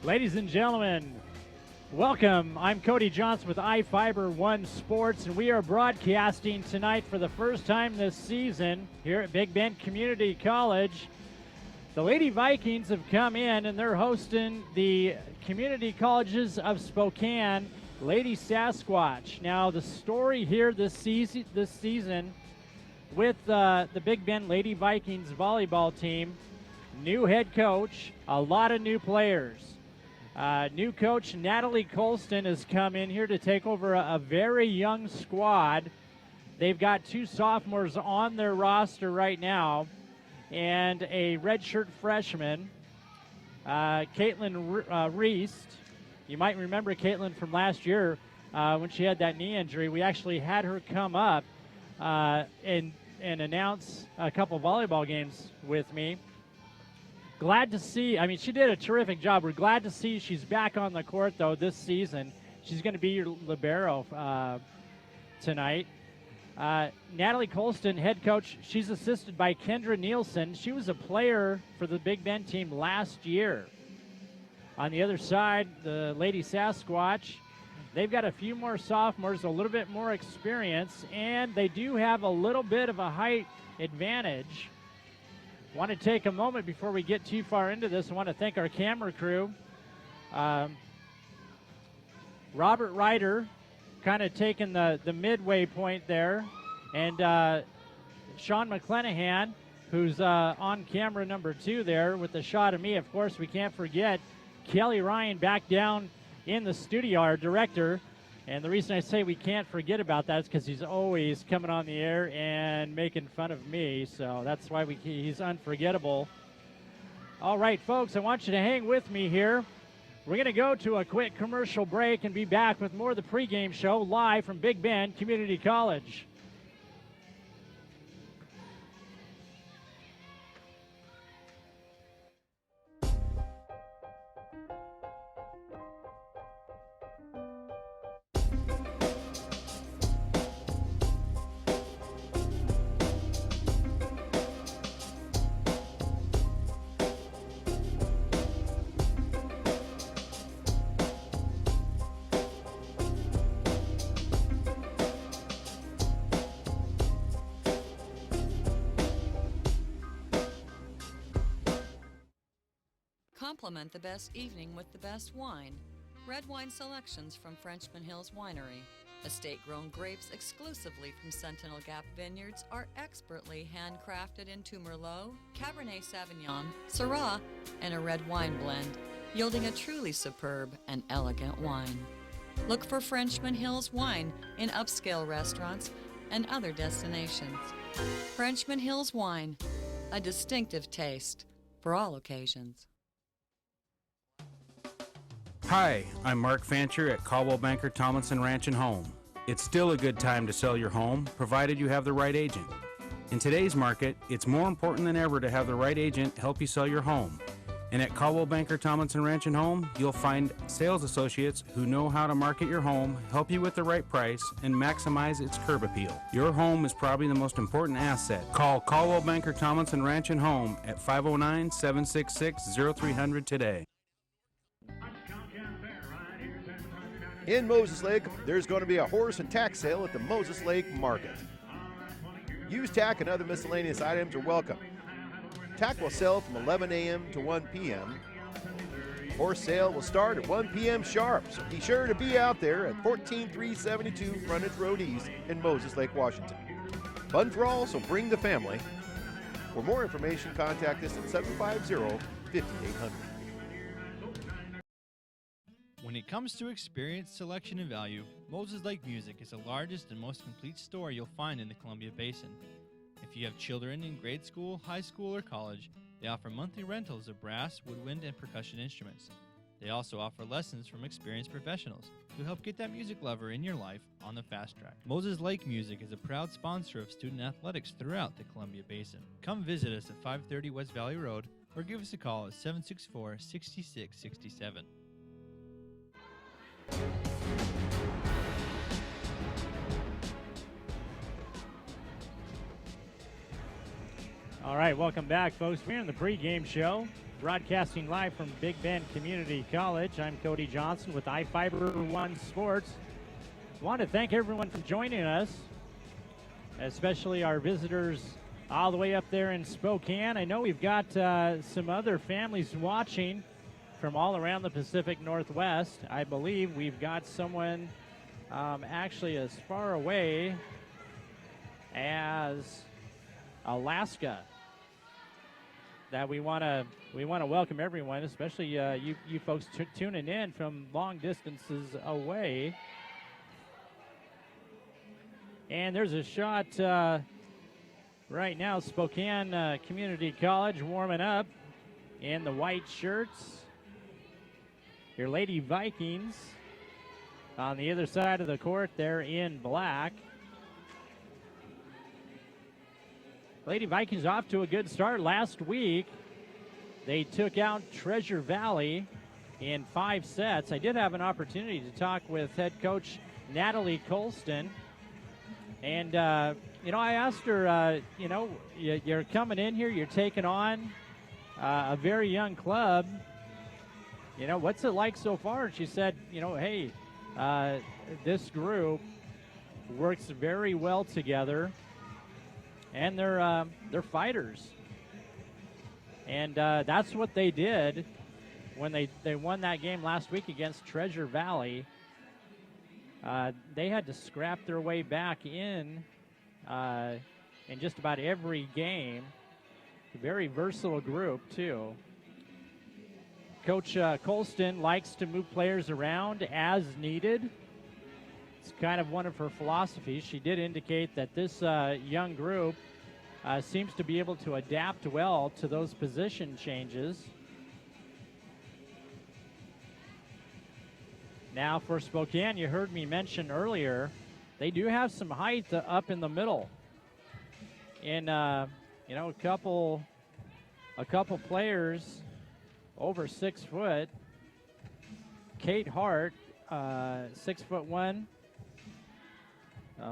Ladies and gentlemen, welcome. I'm Kody Johnson with iFIBER One Sports, and we are broadcasting tonight for the first time this season here at Big Bend Community College. The Lady Vikings have come in, and they're hosting the Community Colleges of Spokane Lady Sasquatch. Now, the story here this season with the Big Bend Lady Vikings volleyball team, new head coach, a lot of new players. New coach Natalie Colston has come in here to take over a very young squad. They've got two sophomores on their roster right now and a redshirt freshman, Caitlin Reist. You might remember Caitlin from last year when she had that knee injury. We actually had her come up and announce a couple volleyball games with me. Glad to see, I mean, she did a terrific job. We're glad to see she's back on the court, though, this season. She's going to be your libero tonight. Natalie Colston, head coach, she's assisted by Kendra Nielsen. She was a player for the Big Bend team last year. On the other side, the Lady Sasquatch, they've got a few more sophomores, a little bit more experience, and they do have a little bit of a height advantage. Want to take a moment before we get too far into this. I want to thank our camera crew. Robert Ryder kind of taking the midway point there. And Sean McClenahan, who's on camera number 2 there with the shot of me. Of course, we can't forget Kelly Ryan back down in the studio, our director. And the reason I say we can't forget about that is because he's always coming on the air and making fun of me. So that's why he's unforgettable. All right, folks, I want you to hang with me here. We're going to go to a quick commercial break and be back with more of the pregame show live from Big Bend Community College. Complement the best evening with the best wine. Red wine selections from Frenchman Hills Winery. Estate-grown grapes exclusively from Sentinel Gap Vineyards are expertly handcrafted into Merlot, Cabernet Sauvignon, Syrah, and a red wine blend, yielding a truly superb and elegant wine. Look for Frenchman Hills Wine in upscale restaurants and other destinations. Frenchman Hills Wine, a distinctive taste for all occasions. Hi, I'm Mark Fancher at Caldwell Banker Tomlinson Ranch and Home. It's still a good time to sell your home, provided you have the right agent. In today's market, it's more important than ever to have the right agent help you sell your home. And at Caldwell Banker Tomlinson Ranch and Home, you'll find sales associates who know how to market your home, help you with the right price, and maximize its curb appeal. Your home is probably the most important asset. Call Caldwell Banker Tomlinson Ranch and Home at 509-766-0300 today. In Moses Lake, there's going to be a horse and tack sale at the Moses Lake Market. Used tack and other miscellaneous items are welcome. Tack will sell from 11 a.m. to 1 p.m. Horse sale will start at 1 p.m. sharp, so be sure to be out there at 14372 Frontage Road East in Moses Lake, Washington. Fun for all, so bring the family. For more information, contact us at 750-5800. When it comes to experience, selection, and value, Moses Lake Music is the largest and most complete store you'll find in the Columbia Basin. If you have children in grade school, high school, or college, they offer monthly rentals of brass, woodwind, and percussion instruments. They also offer lessons from experienced professionals to help get that music lover in your life on the fast track. Moses Lake Music is a proud sponsor of student athletics throughout the Columbia Basin. Come visit us at 530 West Valley Road or give us a call at 764-6667. All right, welcome back, folks. We're in the pregame show. Broadcasting live from Big Bend Community College. I'm Kody Johnson with iFIBER One Sports. I want to thank everyone for joining us, especially our visitors all the way up there in Spokane. I know we've got some other families watching from all around the Pacific Northwest. I believe we've got someone actually as far away as Alaska that we want to welcome everyone, especially you folks tuning in from long distances away. And there's a shot right now. Spokane Community College warming up in the white shirts. Your Lady Vikings on the other side of the court, they're in black. Lady Vikings off to a good start last week. They took out Treasure Valley in 5 sets. I did have an opportunity to talk with head coach Natalie Colston. And, I asked her, you're coming in here, you're taking on a very young club. What's it like so far? And she said, hey, this group works very well together. And they're fighters. And that's what they did when they won that game last week against Treasure Valley. They had to scrap their way back in just about every game. A very versatile group, too. Coach Colston likes to move players around as needed. It's kind of one of her philosophies. She did indicate that this young group seems to be able to adapt well to those position changes. Now for Spokane, you heard me mention earlier, they do have some height up in the middle. In a couple players over 6 foot. Kate Hart, 6'1",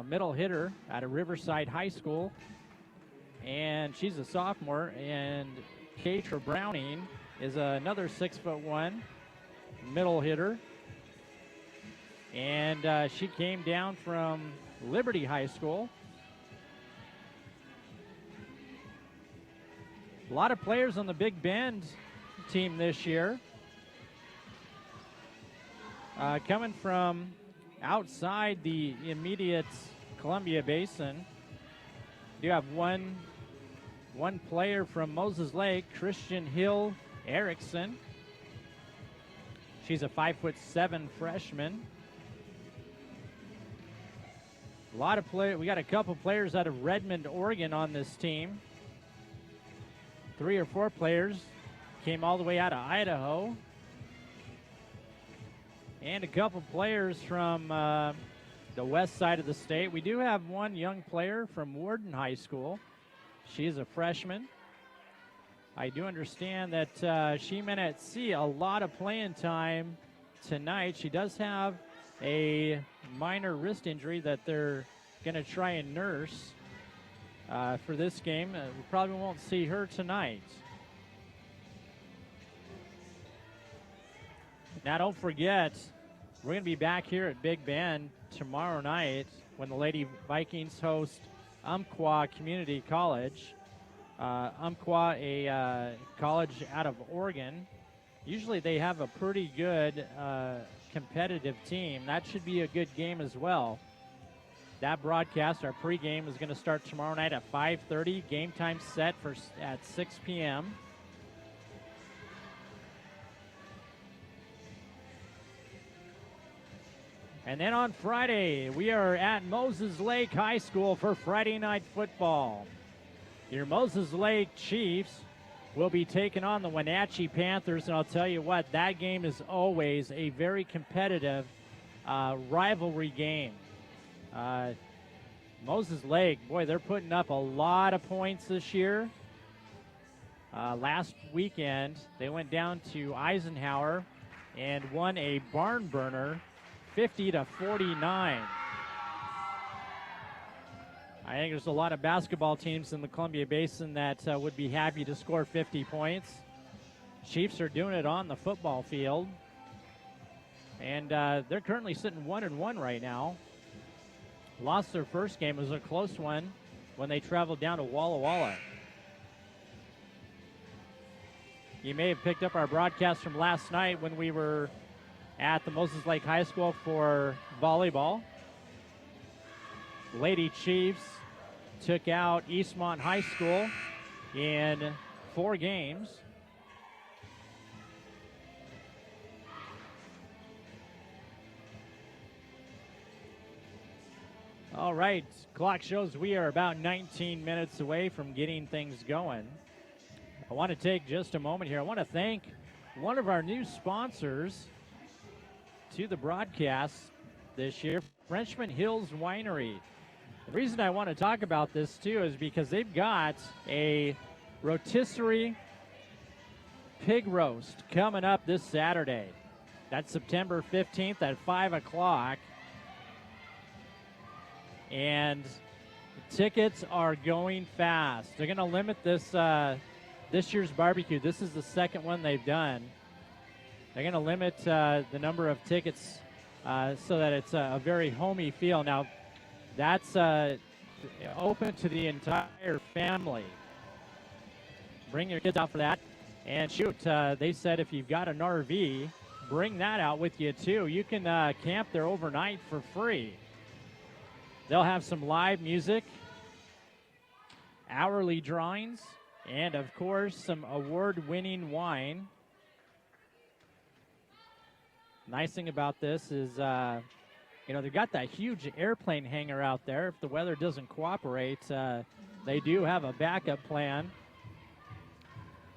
middle hitter out of Riverside High School, and she's a sophomore. And Katra Browning is another 6'1", middle hitter. And she came down from Liberty High School. A lot of players on the Big Bend team this year. Coming from outside the immediate Columbia Basin. You have one player from Moses Lake, Christian Hill Erickson. She's a 5'7" freshman. A lot of players. We got a couple players out of Redmond, Oregon on this team. 3 or 4 players came all the way out of Idaho. And a couple players from the west side of the state. We do have one young player from Warden High School. She's a freshman. I do understand that she may not see a lot of playing time tonight. She does have a minor wrist injury that they're going to try and nurse for this game. We probably won't see her tonight. Now, don't forget, we're going to be back here at Big Bend tomorrow night when the Lady Vikings host Umpqua Community College. Umpqua, a college out of Oregon. Usually they have a pretty good competitive team. That should be a good game as well. That broadcast, our pregame, is going to start tomorrow night at 5:30. Game time set at 6 p.m. And then on Friday, we are at Moses Lake High School for Friday night football. Your Moses Lake Chiefs will be taking on the Wenatchee Panthers, and I'll tell you what, that game is always a very competitive rivalry game. Moses Lake, boy, they're putting up a lot of points this year. Last weekend, they went down to Eisenhower and won a barn burner, 50-49. I think there's a lot of basketball teams in the Columbia Basin that would be happy to score 50 points. Chiefs are doing it on the football field. And they're currently sitting 1-1 right now. Lost their first game. It was a close one when they traveled down to Walla Walla. You may have picked up our broadcast from last night when we were at the Moses Lake High School for volleyball. Lady Chiefs took out Eastmont High School in 4 games. All right, clock shows we are about 19 minutes away from getting things going. I want to take just a moment here. I want to thank one of our new sponsors to the broadcast this year, Frenchman Hills Winery. The reason I want to talk about this too is because they've got a rotisserie pig roast coming up this Saturday. That's September 15th at 5 o'clock. And tickets are going fast. They're going to limit this this year's barbecue. This is the second one they've done. They're going to limit the number of tickets so that it's a very homey feel. Now, that's open to the entire family. Bring your kids out for that. And shoot, they said if you've got an RV, bring that out with you too. You can camp there overnight for free. They'll have some live music, hourly drawings, and of course some award-winning wine. Nice thing about this is, they've got that huge airplane hangar out there. If the weather doesn't cooperate, they do have a backup plan.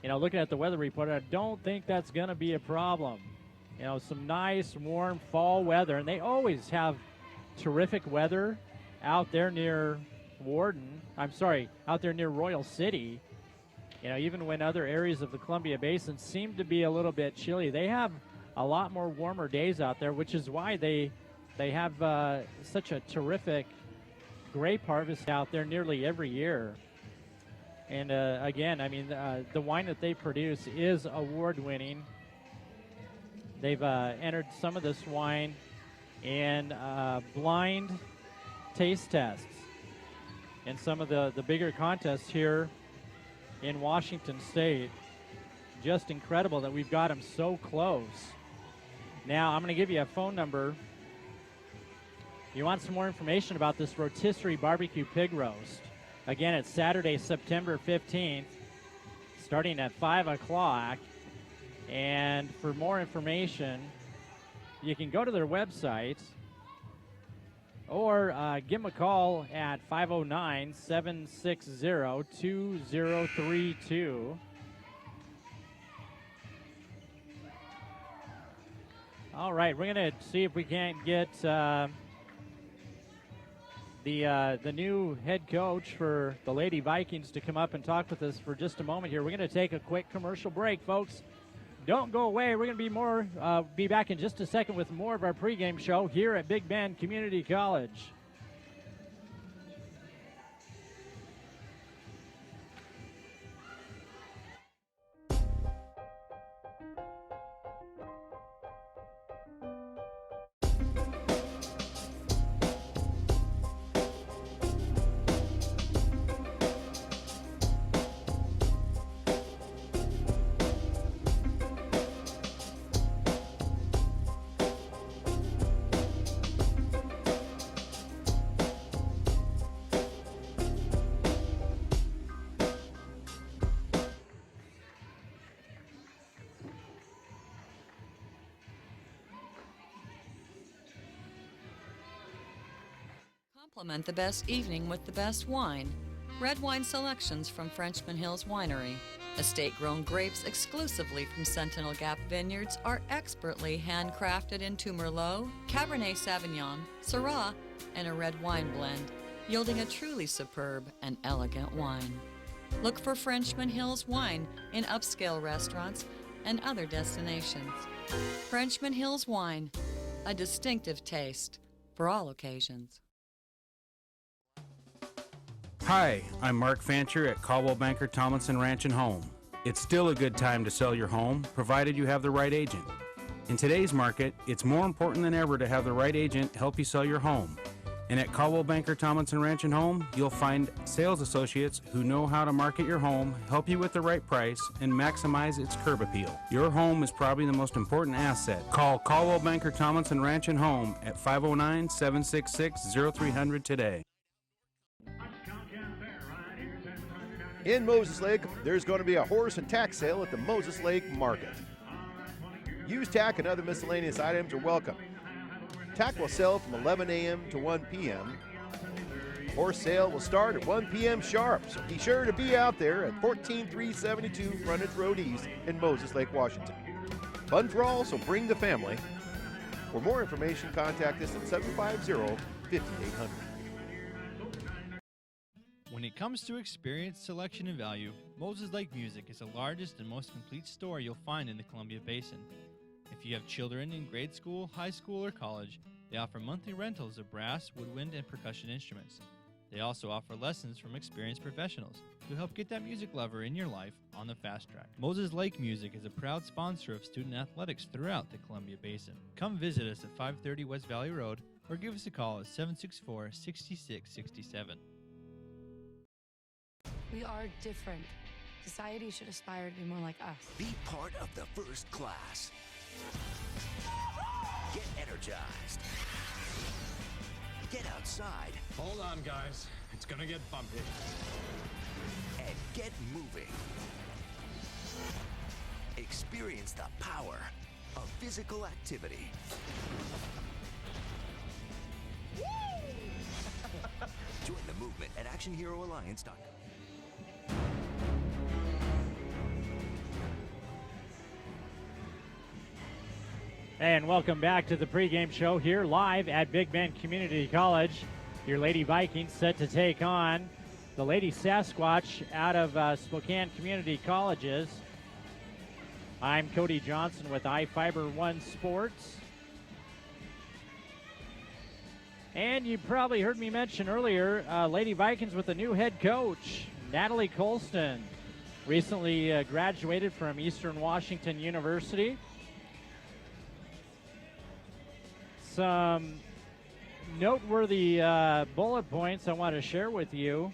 Looking at the weather report, I don't think that's going to be a problem. Some nice, warm fall weather, and they always have terrific weather out there near out there near Royal City. Even when other areas of the Columbia Basin seem to be a little bit chilly, they have a lot more warmer days out there, which is why they have such a terrific grape harvest out there nearly every year. And again, the wine that they produce is award-winning. They've entered some of this wine in blind taste tests in some of the bigger contests here in Washington State. Just incredible that we've got them so close. Now, I'm going to give you a phone number. You want some more information about this rotisserie barbecue pig roast. Again, it's Saturday, September 15th, starting at 5 o'clock. And for more information, you can go to their website or give them a call at 509-760-2032. All right, we're going to see if we can't get the new head coach for the Lady Vikings to come up and talk with us for just a moment here. We're going to take a quick commercial break, folks. Don't go away. We're going to be back in just a second with more of our pregame show here at Big Bend Community College. Complement the best evening with the best wine. Red wine selections from Frenchman Hills Winery. Estate-grown grapes exclusively from Sentinel Gap Vineyards are expertly handcrafted into Merlot, Cabernet Sauvignon, Syrah, and a red wine blend, yielding a truly superb and elegant wine. Look for Frenchman Hills Wine in upscale restaurants and other destinations. Frenchman Hills Wine, a distinctive taste for all occasions. Hi, I'm Mark Fancher at Caldwell Banker Tomlinson Ranch and Home. it's still a good time to sell your home, provided you have the right agent. In today's market, it's more important than ever to have the right agent help you sell your home. And at Caldwell Banker Tomlinson Ranch and Home, you'll find sales associates who know how to market your home, help you with the right price, and maximize its curb appeal. Your home is probably the most important asset. Call Caldwell Banker Tomlinson Ranch and Home at 509-766-0300 today. In Moses Lake, there's going to be a horse and tack sale at the Moses Lake Market. Used tack and other miscellaneous items are welcome. Tack will sell from 11 a.m. to 1 p.m. Horse sale will start at 1 p.m. sharp, so be sure to be out there at 14372 Frontage Road East in Moses Lake, Washington. Fun for all, so bring the family. For more information, contact us at 750-5800. When it comes to experience, selection, and value, Moses Lake Music is the largest and most complete store you'll find in the Columbia Basin. If you have children in grade school, high school, or college, they offer monthly rentals of brass, woodwind, and percussion instruments. They also offer lessons from experienced professionals to help get that music lover in your life on the fast track. Moses Lake Music is a proud sponsor of student athletics throughout the Columbia Basin. Come visit us at 530 West Valley Road or give us a call at 764-6667. We are different. Society should aspire to be more like us. Be part of the first class. Get energized. Get outside. Hold on, guys. It's gonna get bumpy. And get moving. Experience the power of physical activity. Join the movement at ActionHeroAlliance.com. And welcome back to the pregame show here live at Big Bend Community College. Your Lady Vikings set to take on the Lady Sasquatch out of Spokane Community Colleges. I'm Kody Johnson with iFIBER 1 Sports. And you probably heard me mention earlier, Lady Vikings with a new head coach, Natalie Colston. Recently graduated from Eastern Washington University. Some noteworthy bullet points I want to share with you.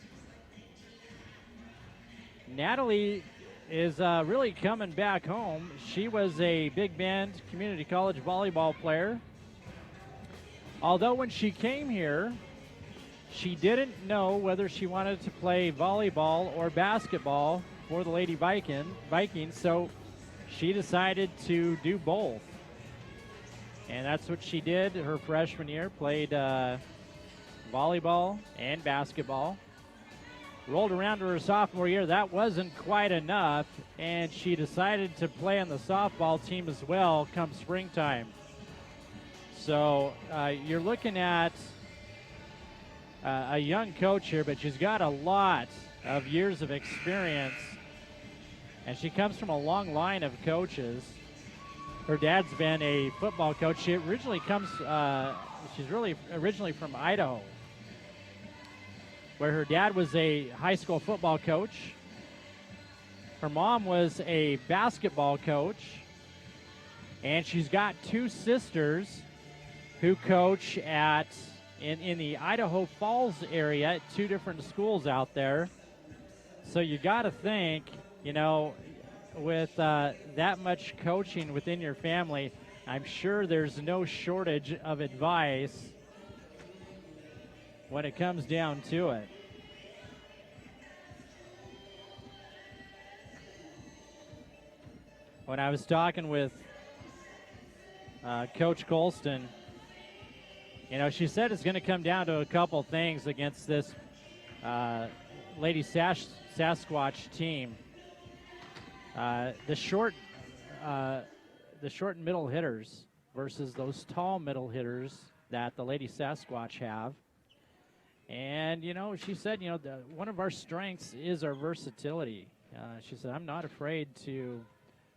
Natalie is really coming back home. She was a Big Bend Community College volleyball player. Although when she came here, she didn't know whether she wanted to play volleyball or basketball for the Lady Vikings, so she decided to do both. And that's what she did her freshman year, played volleyball and basketball. Rolled around to her sophomore year, that wasn't quite enough, and she decided to play on the softball team as well come springtime. So you're looking at a young coach here, but she's got a lot of years of experience, and she comes from a long line of coaches. Her dad's been a football coach. She originally she's really originally from Idaho, where her dad was a high school football coach. Her mom was a basketball coach, and she's got two sisters who coach in the Idaho Falls area at two different schools out there. So you got to think, with that much coaching within your family, I'm sure there's no shortage of advice when it comes down to it. When I was talking with Coach Colston, she said it's going to come down to a couple things against this Lady Sasquatch team. The short and middle hitters versus those tall middle hitters that the Lady Sasquatch have. And, she said, one of our strengths is our versatility. She said, I'm not afraid to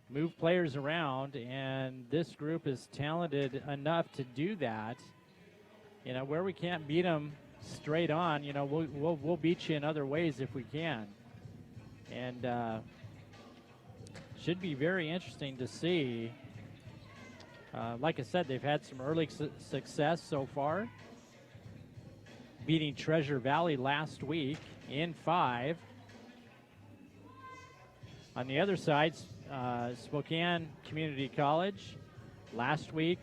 move players around, and this group is talented enough to do that. Where we can't beat them straight on, we'll beat you in other ways if we can. And should be very interesting to see. Like I said, they've had some early success so far, beating Treasure Valley last week in 5. On the other side, Spokane Community College last week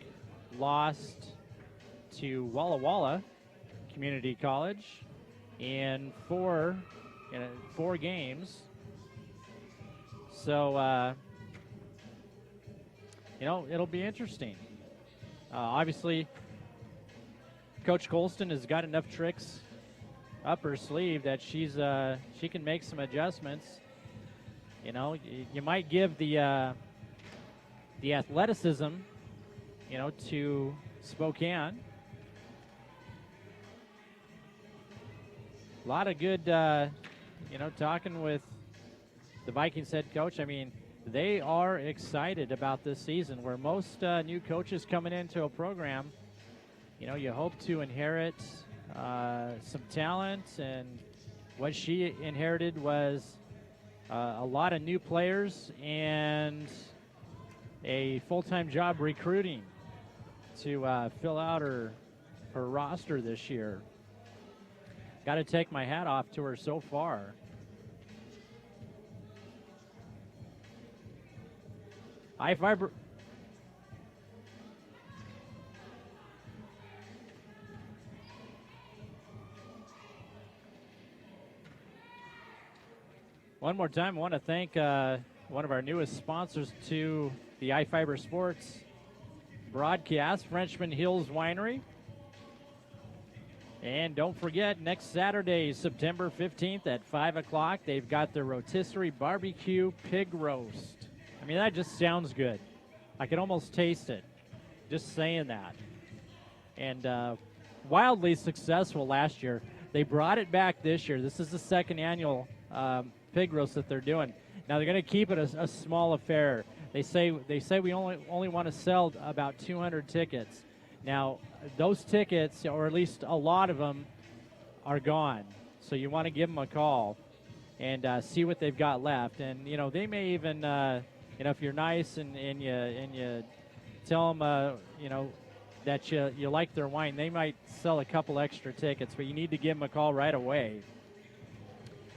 lost to Walla Walla Community College in 4 games. So, it'll be interesting. Obviously, Coach Colston has got enough tricks up her sleeve that she can make some adjustments. You might give the athleticism, to Spokane. A lot of good, talking with the Vikings head coach. I mean, they are excited about this season, where most new coaches coming into a program, you hope to inherit some talent, and what she inherited was a lot of new players and a full-time job recruiting to fill out her roster this year. Got to take my hat off to her so far. iFIBER. One more time, I want to thank one of our newest sponsors to the iFIBER Sports broadcast, Frenchman Hills Winery. And don't forget, next Saturday, September 15th at 5 o'clock, they've got their rotisserie barbecue pig roast. I mean, that just sounds good. I can almost taste it, just saying that. And wildly successful last year. They brought it back this year. This is the second annual pig roast that they're doing. Now they're going to keep it a small affair. They say we only want to sell about 200 tickets. Now those tickets, or at least a lot of them, are gone. So you want to give them a call and see what they've got left. And they may even if you're nice and you tell them that you like their wine, they might sell a couple extra tickets. But you need to give them a call right away.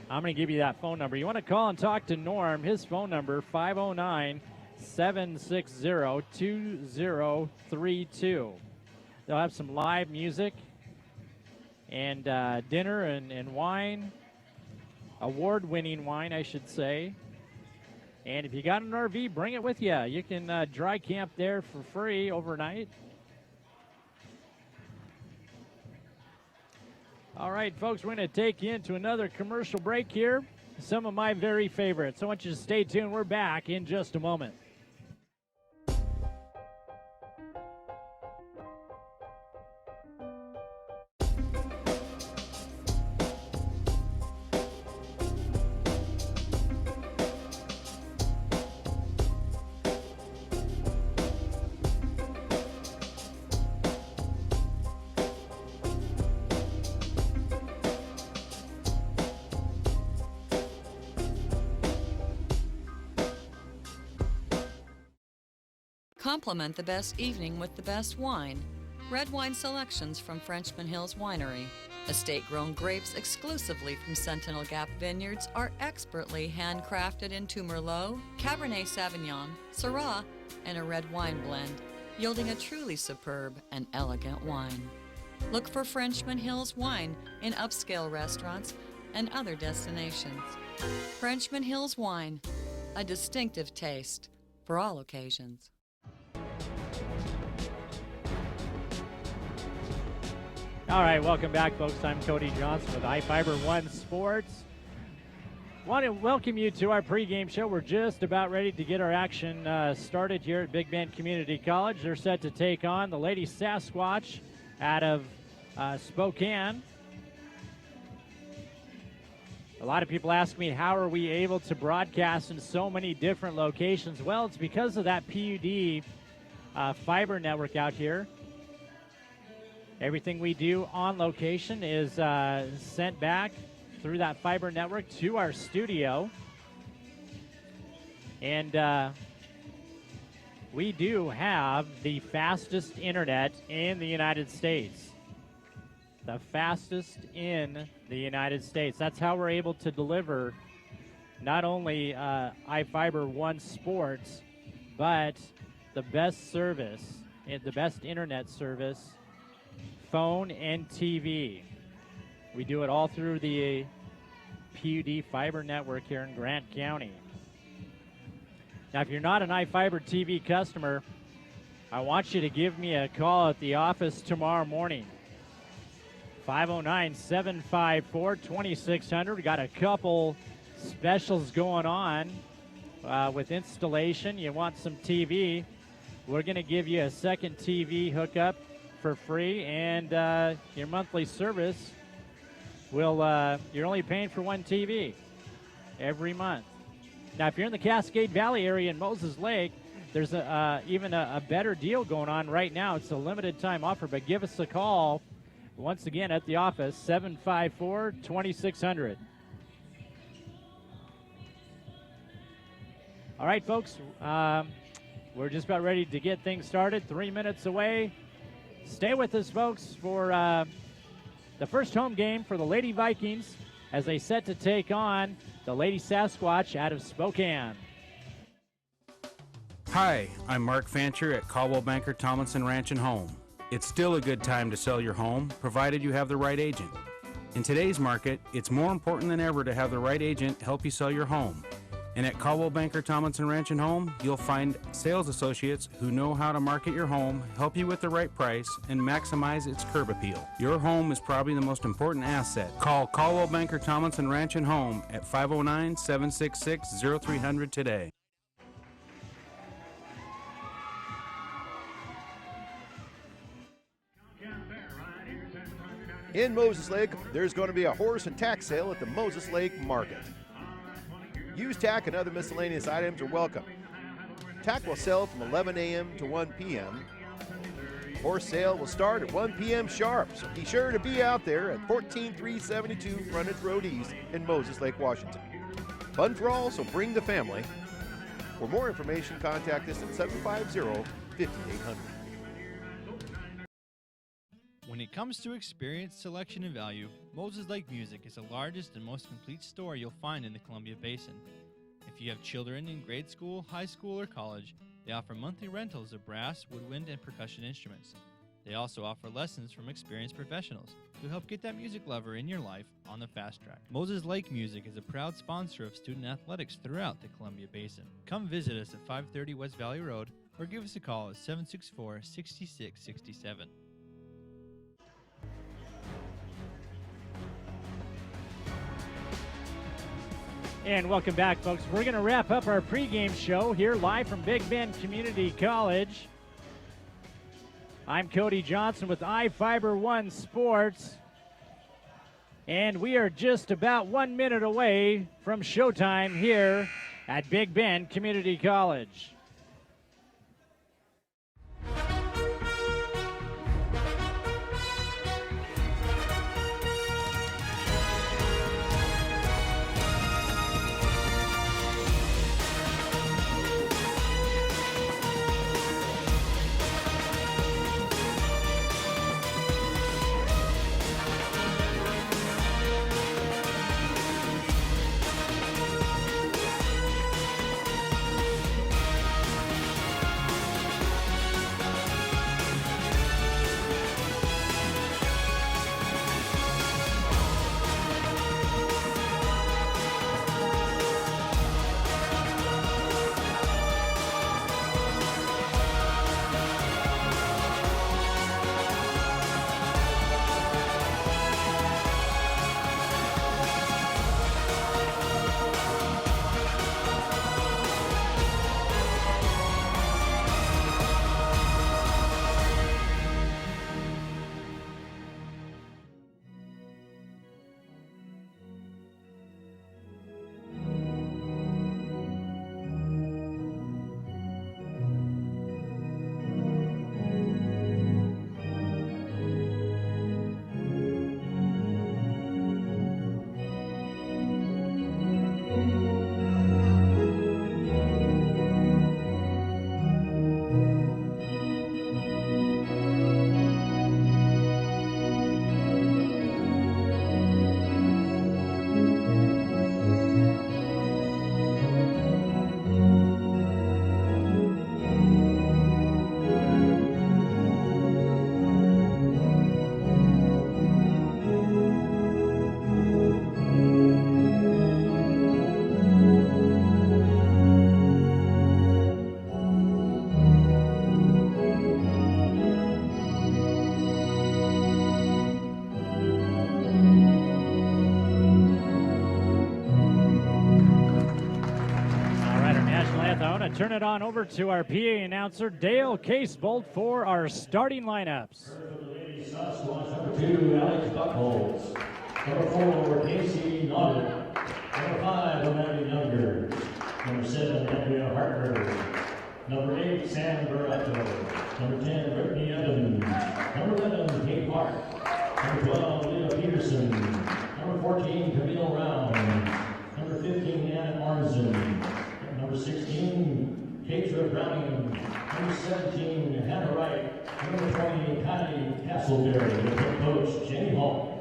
I'm going to give you that phone number. You want to call and talk to Norm. His phone number, 509-760-2032. They'll have some live music and dinner and wine, award-winning wine, I should say. And if you got an RV, bring it with you. You can dry camp there for free overnight. All right, folks, we're going to take you into another commercial break here. Some of my very favorites. I want you to stay tuned. We're back in just a moment. Complement the best evening with the best wine. Red wine selections from Frenchman Hills Winery. Estate-grown grapes exclusively from Sentinel Gap Vineyards are expertly handcrafted into Merlot, Cabernet Sauvignon, Syrah, and a red wine blend, yielding a truly superb and elegant wine. Look for Frenchman Hills wine in upscale restaurants and other destinations. Frenchman Hills wine, a distinctive taste for all occasions. All right, welcome back, folks. I'm Kody Johnson with iFIBER One Sports. Want to welcome you to our pregame show. We're just about ready to get our action started here at Big Bend Community College. They're set to take on the Lady Sasquatch out of Spokane. A lot of people ask me, how are we able to broadcast in so many different locations? Well, it's because of that PUD fiber network out here. Everything we do on location is sent back through that fiber network to our studio. And we do have the fastest internet in the United States. The fastest in the United States. That's how we're able to deliver not only iFIBER One Sports, but the best service, the best internet service, phone and TV. We do it all through the PUD fiber network here in Grant County. Now, if you're not an iFIBER TV customer, I want you to give me a call at the office tomorrow morning. 509-754-2600. We got a couple specials going on with installation. You want some TV, we're going to give you a second TV hookup for free, and your monthly service will, you're only paying for one TV every month. Now, if you're in the Cascade Valley area in Moses Lake, there's even a better deal going on right now. It's a limited time offer, but give us a call once again at the office, 754-2600. All right, folks, we're just about ready to get things started. 3 minutes away. Stay with us, folks, for the first home game for the Lady Vikings as they set to take on the Lady Sasquatch out of Spokane. Hi, I'm Mark Fancher at Caldwell Banker Tomlinson Ranch and Home. It's still a good time to sell your home, provided you have the right agent. In today's market, it's more important than ever to have the right agent help you sell your home. And at Caldwell Banker Tomlinson Ranch and Home, you'll find sales associates who know how to market your home, help you with the right price, and maximize its curb appeal. Your home is probably the most important asset. Call Caldwell Banker Tomlinson Ranch and Home at 509-766-0300 today. In Moses Lake, there's going to be a horse and tack sale at the Moses Lake Market. Used tack and other miscellaneous items are welcome. Tack will sell from 11 a.m. to 1 p.m. Horse sale will start at 1 p.m. sharp, so be sure to be out there at 14372 Frontage Road East in Moses Lake, Washington. Fun for all, so bring the family. For more information, contact us at 750-5800. When it comes to experience, selection, and value, Moses Lake Music is the largest and most complete store you'll find in the Columbia Basin. If you have children in grade school, high school, or college, they offer monthly rentals of brass, woodwind, and percussion instruments. They also offer lessons from experienced professionals who help get that music lover in your life on the fast track. Moses Lake Music is a proud sponsor of student athletics throughout the Columbia Basin. Come visit us at 530 West Valley Road or give us a call at 764-6667. And welcome back, folks. We're going to wrap up our pregame show here live from Big Bend Community College. I'm Kody Johnson with iFIBER One Sports. And we are just about 1 minute away from showtime here at Big Bend Community College. turn it on over to our PA announcer, Dale Casebolt, for our starting lineups. Lady Sasquatch, number 2, Alex Buckholz. Number 4, Casey Nodder. Number 5, Amanda Younger. Number 7, Andrea Hartberg. Number 8, Sam Barretto. Number 10, Brittany Evans. Number 11, Kate Mark. Number 12, Leah Peterson. Number 14, Camille Round. Number 15, Anna Arnzen. Number 16, Keitra Browning. Number 17, Hannah Wright. Number 20, Kody Castleberry. With head coach, Jenny Hall.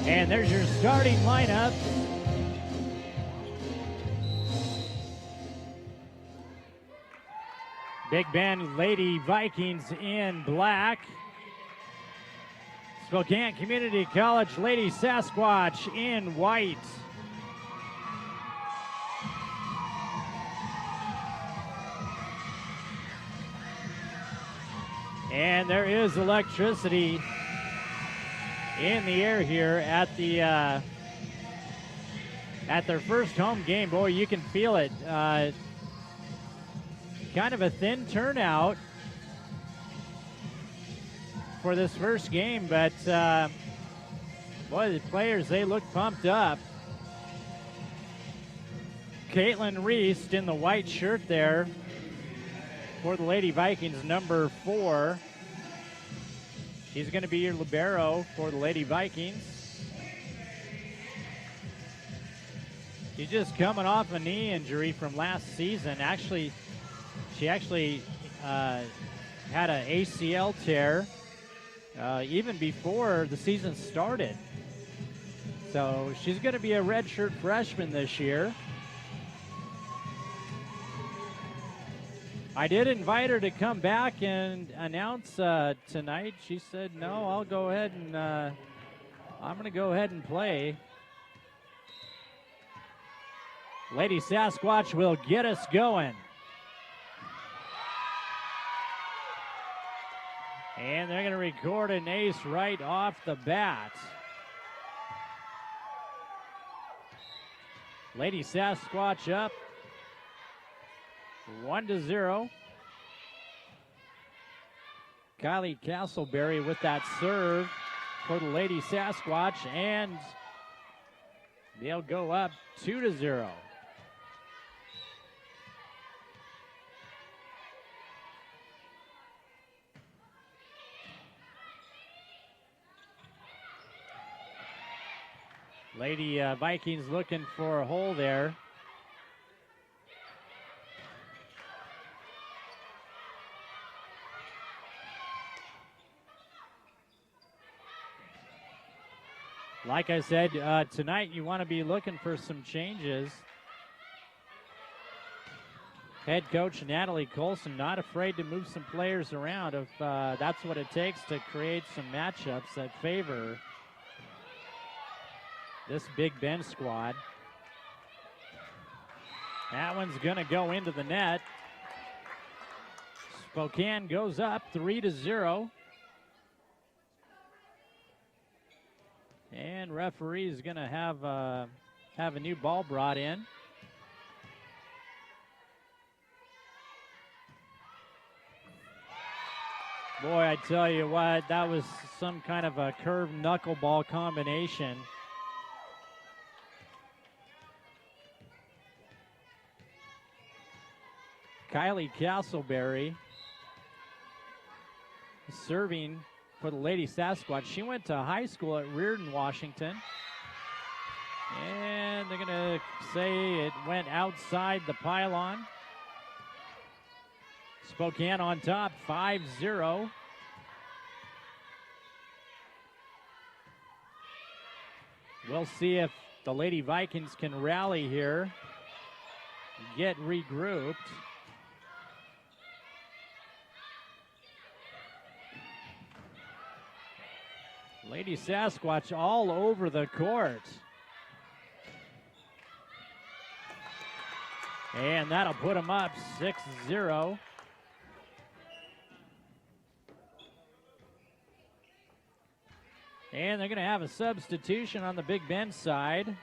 And there's your starting lineup. Big Ben Lady Vikings in black. Spokane Community College Lady Sasquatch in white. And there is electricity in the air here at the at their first home game. Boy, you can feel it. Kind of a thin turnout for this first game, but boy, the players, they look pumped up. Caitlin Reese in the white shirt there for the Lady Vikings, number 4. He's going to be your libero for the Lady Vikings. She's just coming off a knee injury from last season. She actually had an ACL tear even before the season started. So she's going to be a redshirt freshman this year. I did invite her to come back and announce tonight. She said, no, I'll go ahead and I'm going to go ahead and play. Lady Sasquatch will get us going. And they're going to record an ace right off the bat. Lady Sasquatch up 1-0. Kylie Castleberry with that serve for the Lady Sasquatch, and they'll go up 2-0. Lady Vikings looking for a hole there. Like I said, tonight you want to be looking for some changes. Head coach Natalie Colson not afraid to move some players around if that's what it takes to create some matchups that favor this Big Ben squad. That one's going to go into the net. Spokane goes up 3-0. And referee is going to have a new ball brought in. Boy, I tell you what, that was some kind of a curved knuckleball combination. Kylie Castleberry serving for the Lady Sasquatch. She went to high school at Reardon, Washington. And they're going to say it went outside the pylon. Spokane on top, 5-0. We'll see if the Lady Vikings can rally here, get regrouped. Lady Sasquatch all over the court. And that'll put them up 6-0. And they're going to have a substitution on the Big Bend side.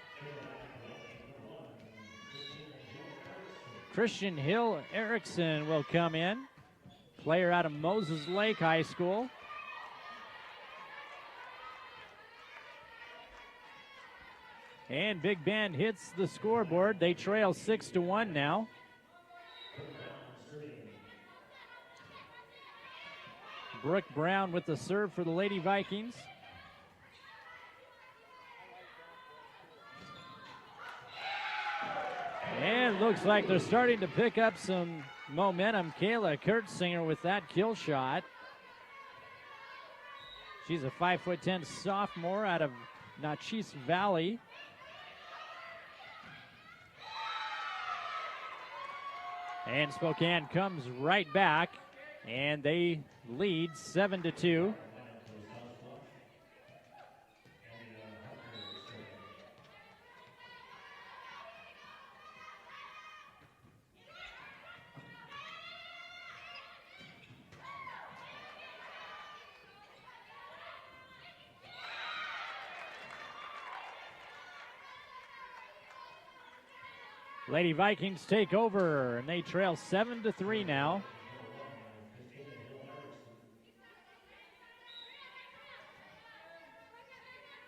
Christian Hill Erickson will come in, player out of Moses Lake High School. And Big Bend hits the scoreboard. They trail 6-1 now. Brooke Brown with the serve for the Lady Vikings. And looks like they're starting to pick up some momentum. Kayla Kurtzinger with that kill shot. She's a 5'10" sophomore out of Natchez Valley. And Spokane comes right back, and they lead 7-2. Lady Vikings take over, and they trail 7-3 now.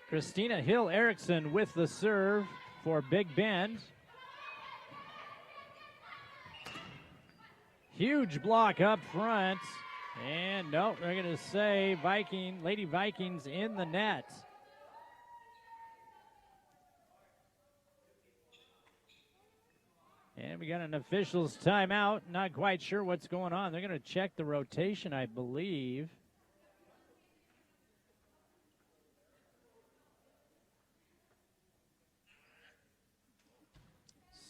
Christina Hill Erickson with the serve for Big Bend. Huge block up front. And no, we're going to say Lady Vikings in the net. And we got an official's timeout. Not quite sure what's going on. They're going to check the rotation, I believe.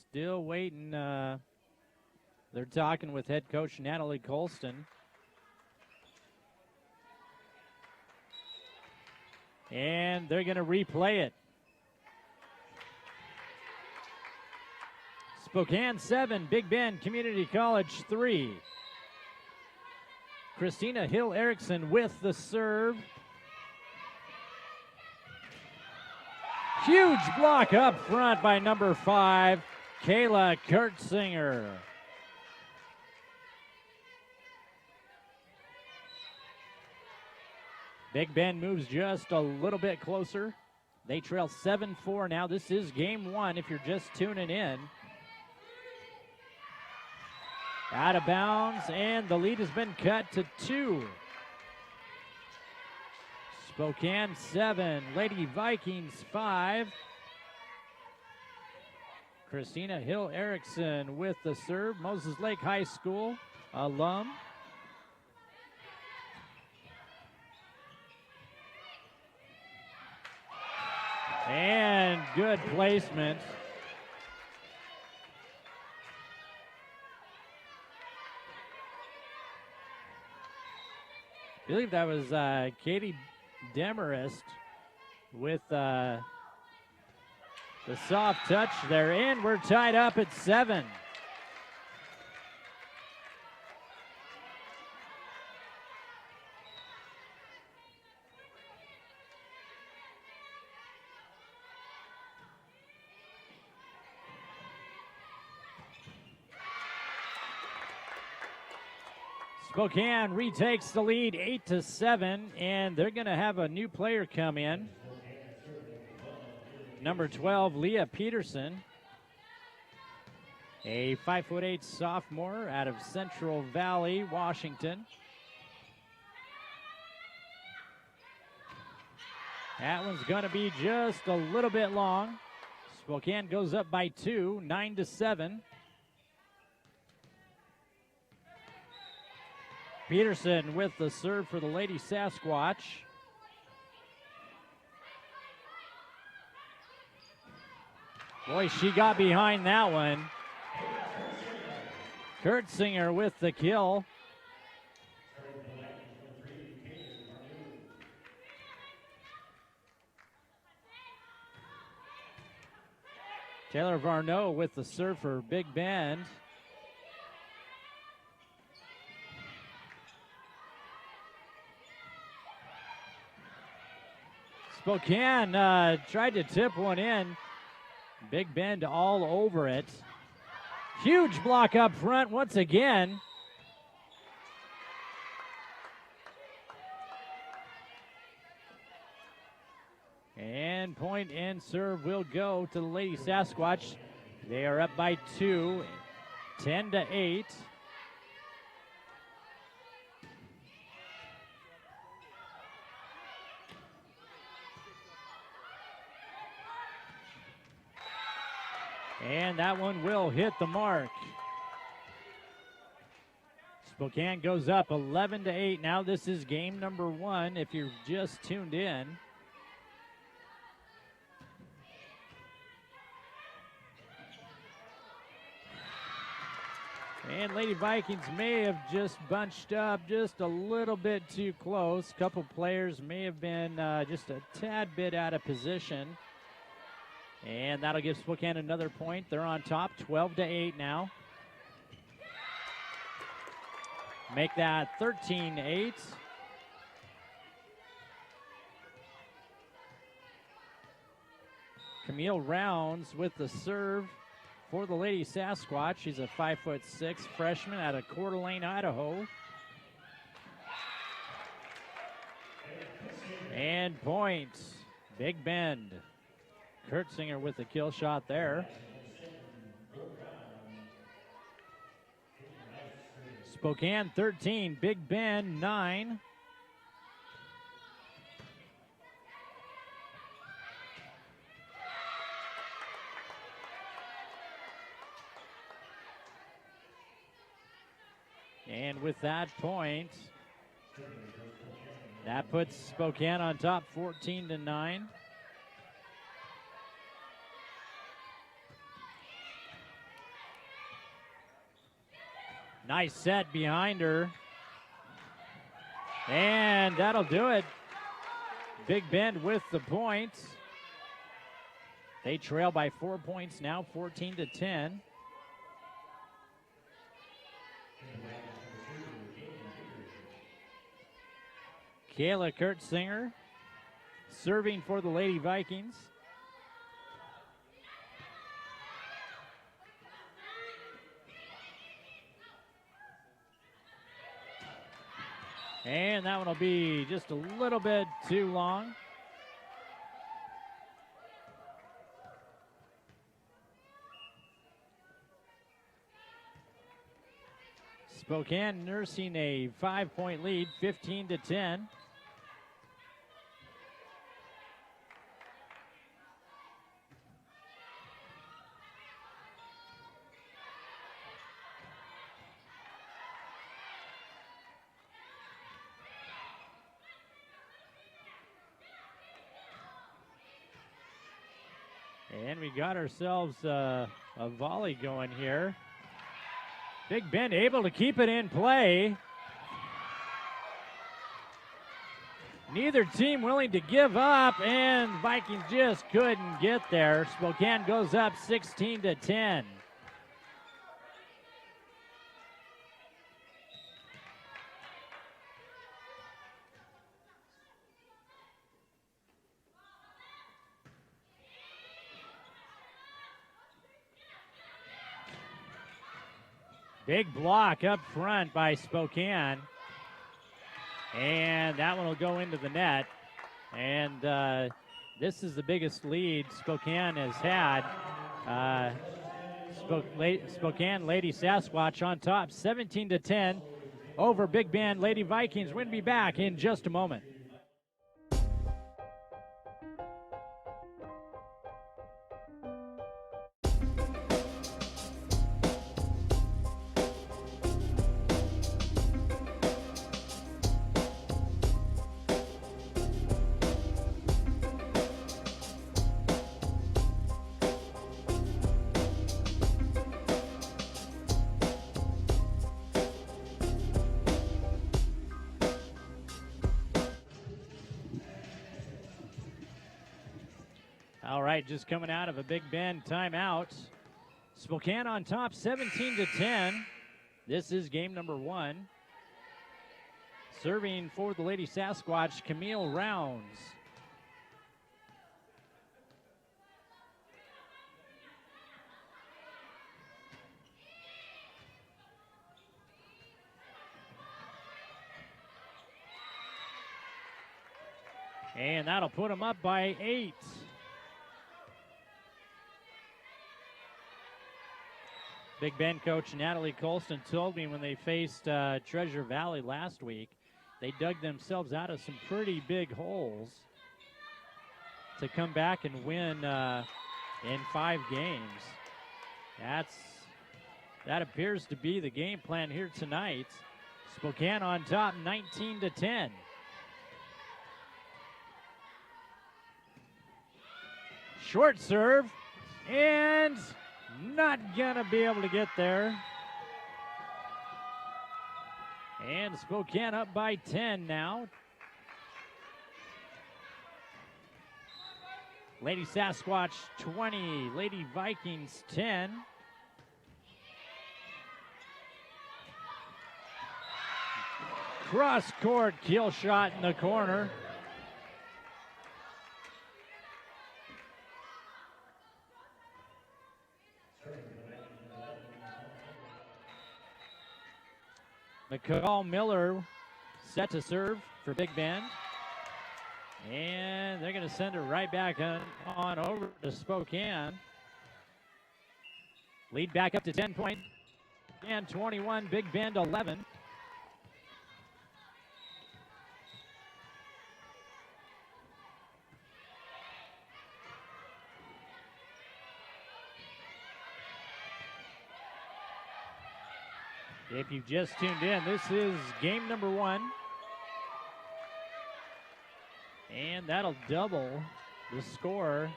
Still waiting. They're talking with head coach Natalie Colston. And they're going to replay it. Spokane 7, Big Bend Community College 3. Christina Hill Erickson with the serve. Huge block up front by number 5, Kayla Kurtzinger. Big Bend moves just a little bit closer. They trail 7-4 now. This is game 1 if you're just tuning in. Out of bounds, and the lead has been cut to 2. Spokane 7, Lady Vikings 5. Christina Hill Erickson with the serve, Moses Lake High School alum. And good placement. I believe that was Katie Demarest with the soft touch there, and we're tied up at 7. Spokane retakes the lead 8-7, and they're going to have a new player come in. Number 12, Leah Peterson, a 5'8" sophomore out of Central Valley, Washington. That one's going to be just a little bit long. Spokane goes up by 2, 9-7. Peterson with the serve for the Lady Sasquatch. Boy, she got behind that one. Kurtzinger with the kill. Taylor Varno with the serve for Big Bend. Spokane tried to tip one in. Big Bend all over it. Huge block up front once again. And point and serve will go to the Lady Sasquatch. They are up by 2, 10-8. And that one will hit the mark. Spokane goes up 11-8. Now this is game number 1 if you're just tuned in. And Lady Vikings may have just bunched up just a little bit too close. A couple players may have been just a tad bit out of position. And that'll give Spokane another point. They're on top, 12-8 now. Make that 13-8. Camille Rounds with the serve for the Lady Sasquatch. She's a 5'6" freshman out of Coeur d'Alene, Idaho. And point, Big Bend. Kurtzinger with the kill shot there. Spokane 13, Big Bend 9. And with that point, that puts Spokane on top 14-9. Nice set behind her. And that'll do it. Big Bend with the points. They trail by 4 points now, 14-10. Kayla Kurtzinger serving for the Lady Vikings. And that one will be just a little bit too long. Spokane nursing a 5-point lead, 15-10. And we got ourselves a volley going here. Big Bend able to keep it in play. Neither team willing to give up, and Vikings just couldn't get there. Spokane goes up 16-10. Big block up front by Spokane. And that one will go into the net. And this is the biggest lead Spokane has had. Spokane Lady Sasquatch on top, 17-10 over Big Bend Lady Vikings. We're going to be back in just a moment. All right, just coming out of a Big Bend timeout. Spokane on top, 17-10. This is game number 1. Serving for the Lady Sasquatch, Camille Rounds. And that'll put them up by 8. Big Bend coach Natalie Colston told me when they faced Treasure Valley last week, they dug themselves out of some pretty big holes to come back and win in 5 games. That appears to be the game plan here tonight. Spokane on top, 19-10. Short serve, and not gonna be able to get there. And Spokane up by 10 now. Lady Sasquatch 20, Lady Vikings 10. Cross court kill shot in the corner. McCall Miller set to serve for Big Bend. And they're going to send it right back on over to Spokane. Lead back up to 10 points. And 21, Big Bend 11. If you've just tuned in, this is game number 1. And that'll double the score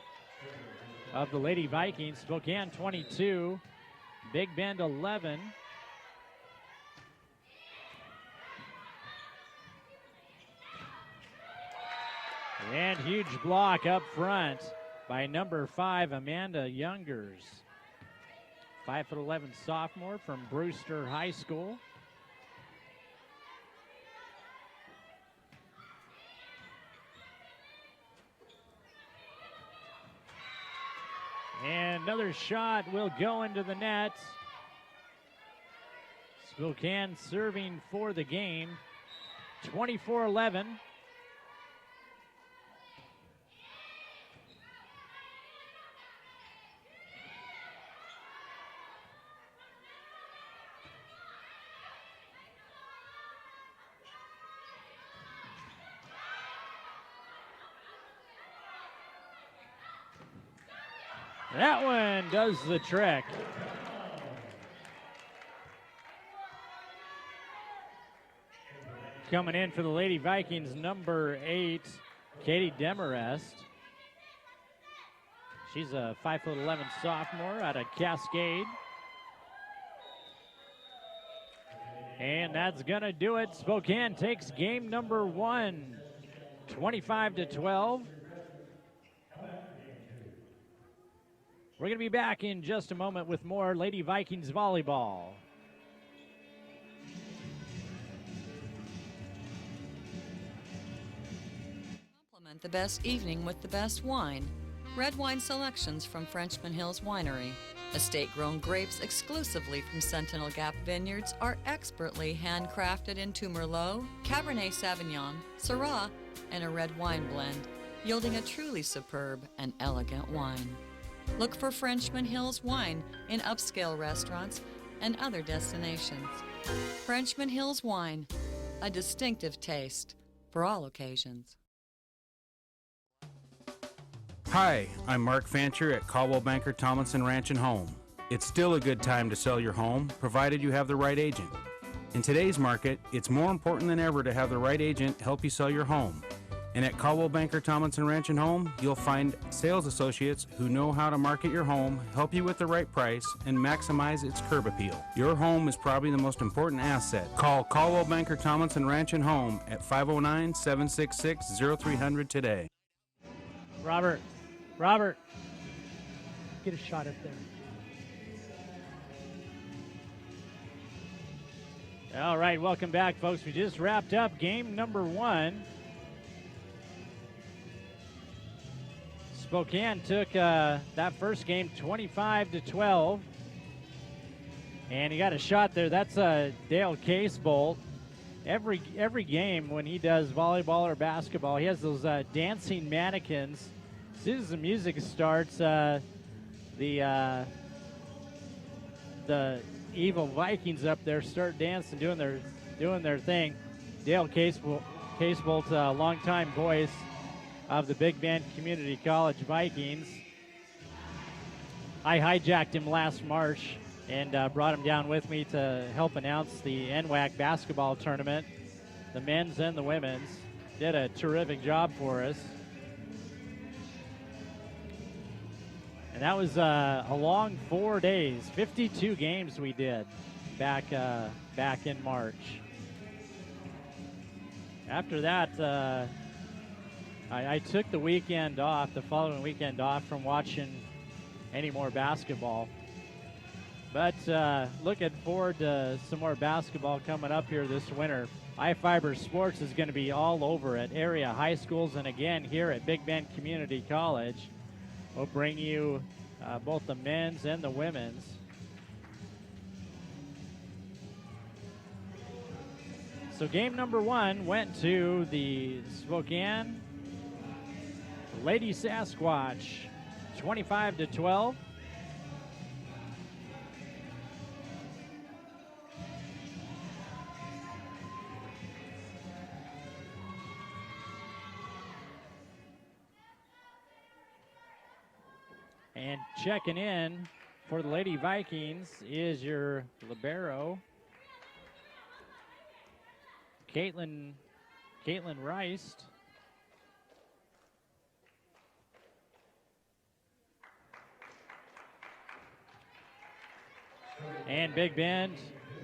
of the Lady Vikings. Spokane 22, Big Bend 11. And huge block up front by number 5, Amanda Youngers. 5'11" sophomore from Brewster High School. And another shot will go into the net. Spokane serving for the game. 24-11. That one does the trick. Coming in for the Lady Vikings, number 8, Katie Demarest. She's a 5'11" sophomore out of Cascade. And that's gonna do it. Spokane takes game number 1, 25-12. We're going to be back in just a moment with more Lady Vikings Volleyball. Complement the best evening with the best wine. Red wine selections from Frenchman Hills Winery. Estate-grown grapes exclusively from Sentinel Gap Vineyards are expertly handcrafted into Merlot, Cabernet Sauvignon, Syrah, and a red wine blend, yielding a truly superb and elegant wine. Look for Frenchman Hills Wine in upscale restaurants and other destinations. Frenchman Hills Wine, a distinctive taste for all occasions. Hi, I'm Mark Fancher at Caldwell Banker Tomlinson Ranch and Home. It's still a good time to sell your home, provided you have the right agent. In today's market, it's more important than ever to have the right agent help you sell your home. And at Caldwell Banker Tomlinson Ranch and Home, you'll find sales associates who know how to market your home, help you with the right price, and maximize its curb appeal. Your home is probably the most important asset. Call Caldwell Banker Tomlinson Ranch and Home at 509-766-0300 today. Robert, get a shot up there. All right, welcome back, folks. We just wrapped up game number 1. Spokane took that first game 25-12. And he got a shot there. That's Dale Casebolt. Every game when he does volleyball or basketball, he has those dancing mannequins. As soon as the music starts, the evil Vikings up there start dancing, doing their thing. Dale Casebolt, longtime voice of the Big Bend Community College Vikings. I hijacked him last March and brought him down with me to help announce the NWAC basketball tournament, the men's and the women's. Did a terrific job for us. And that was a long 4 days, 52 games we did back in March. After that, I took the weekend off, the following weekend off from watching any more basketball. But looking forward to some more basketball coming up here this winter. iFIBER Sports is going to be all over at area high schools and again here at Big Bend Community College. We'll bring you both the men's and the women's. So game number 1 went to the Spokane Lady Sasquatch, 25-12. And checking in for the Lady Vikings is your libero, Caitlin Rice. And Big Bend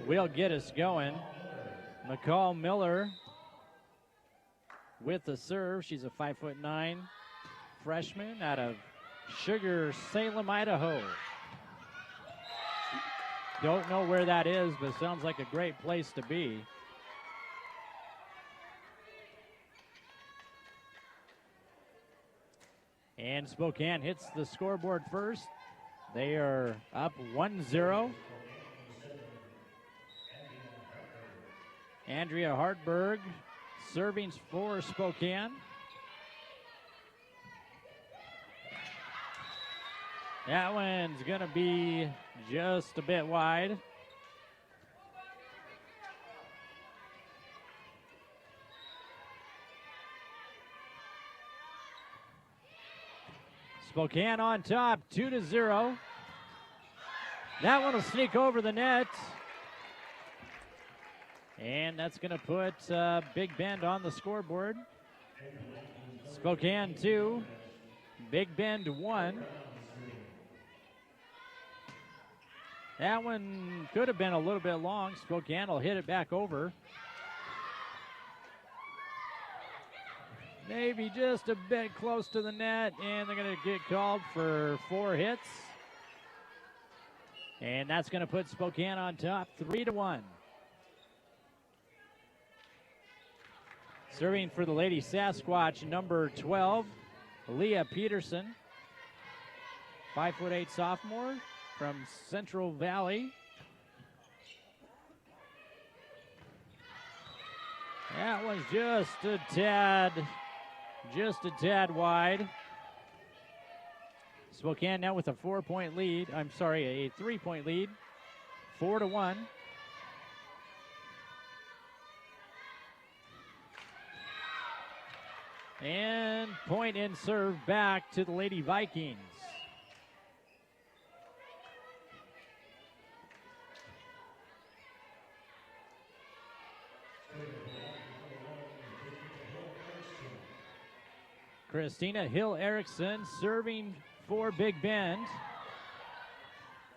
will get us going. McCall Miller with the serve. She's a 5'9" freshman out of Sugar, Salem, Idaho. Don't know where that is, but sounds like a great place to be. And Spokane hits the scoreboard first. They are up 1-0. Andrea Hartberg serving for Spokane. That one's going to be just a bit wide. Spokane on top, 2-0. That one will sneak over the net. And that's going to put Big Bend on the scoreboard. Spokane 2, Big Bend 1. That one could have been a little bit long. Spokane will hit it back over. Maybe just a bit close to the net, and they're going to get called for 4 hits. And that's going to put Spokane on top, 3-1. Serving for the Lady Sasquatch, number 12, Leah Peterson, 5'8" sophomore. from Central Valley. That was just a tad wide. Spokane now with a 4-point lead. I'm sorry, a 3-point lead. 4-1. And point and serve back to the Lady Vikings. Christina Hill Erickson serving for Big Bend.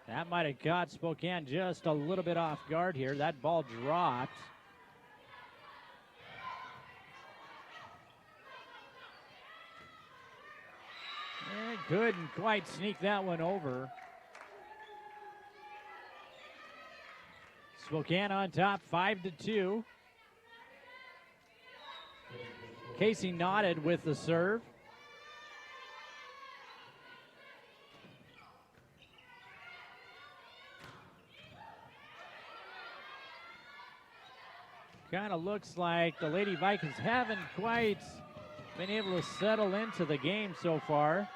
That might have caught Spokane just a little bit off guard here. That ball dropped. And couldn't quite sneak that one over. Spokane on top, 5-2. Casey Knotted with the serve. Kind of looks like the Lady Vikings haven't quite been able to settle into the game so far.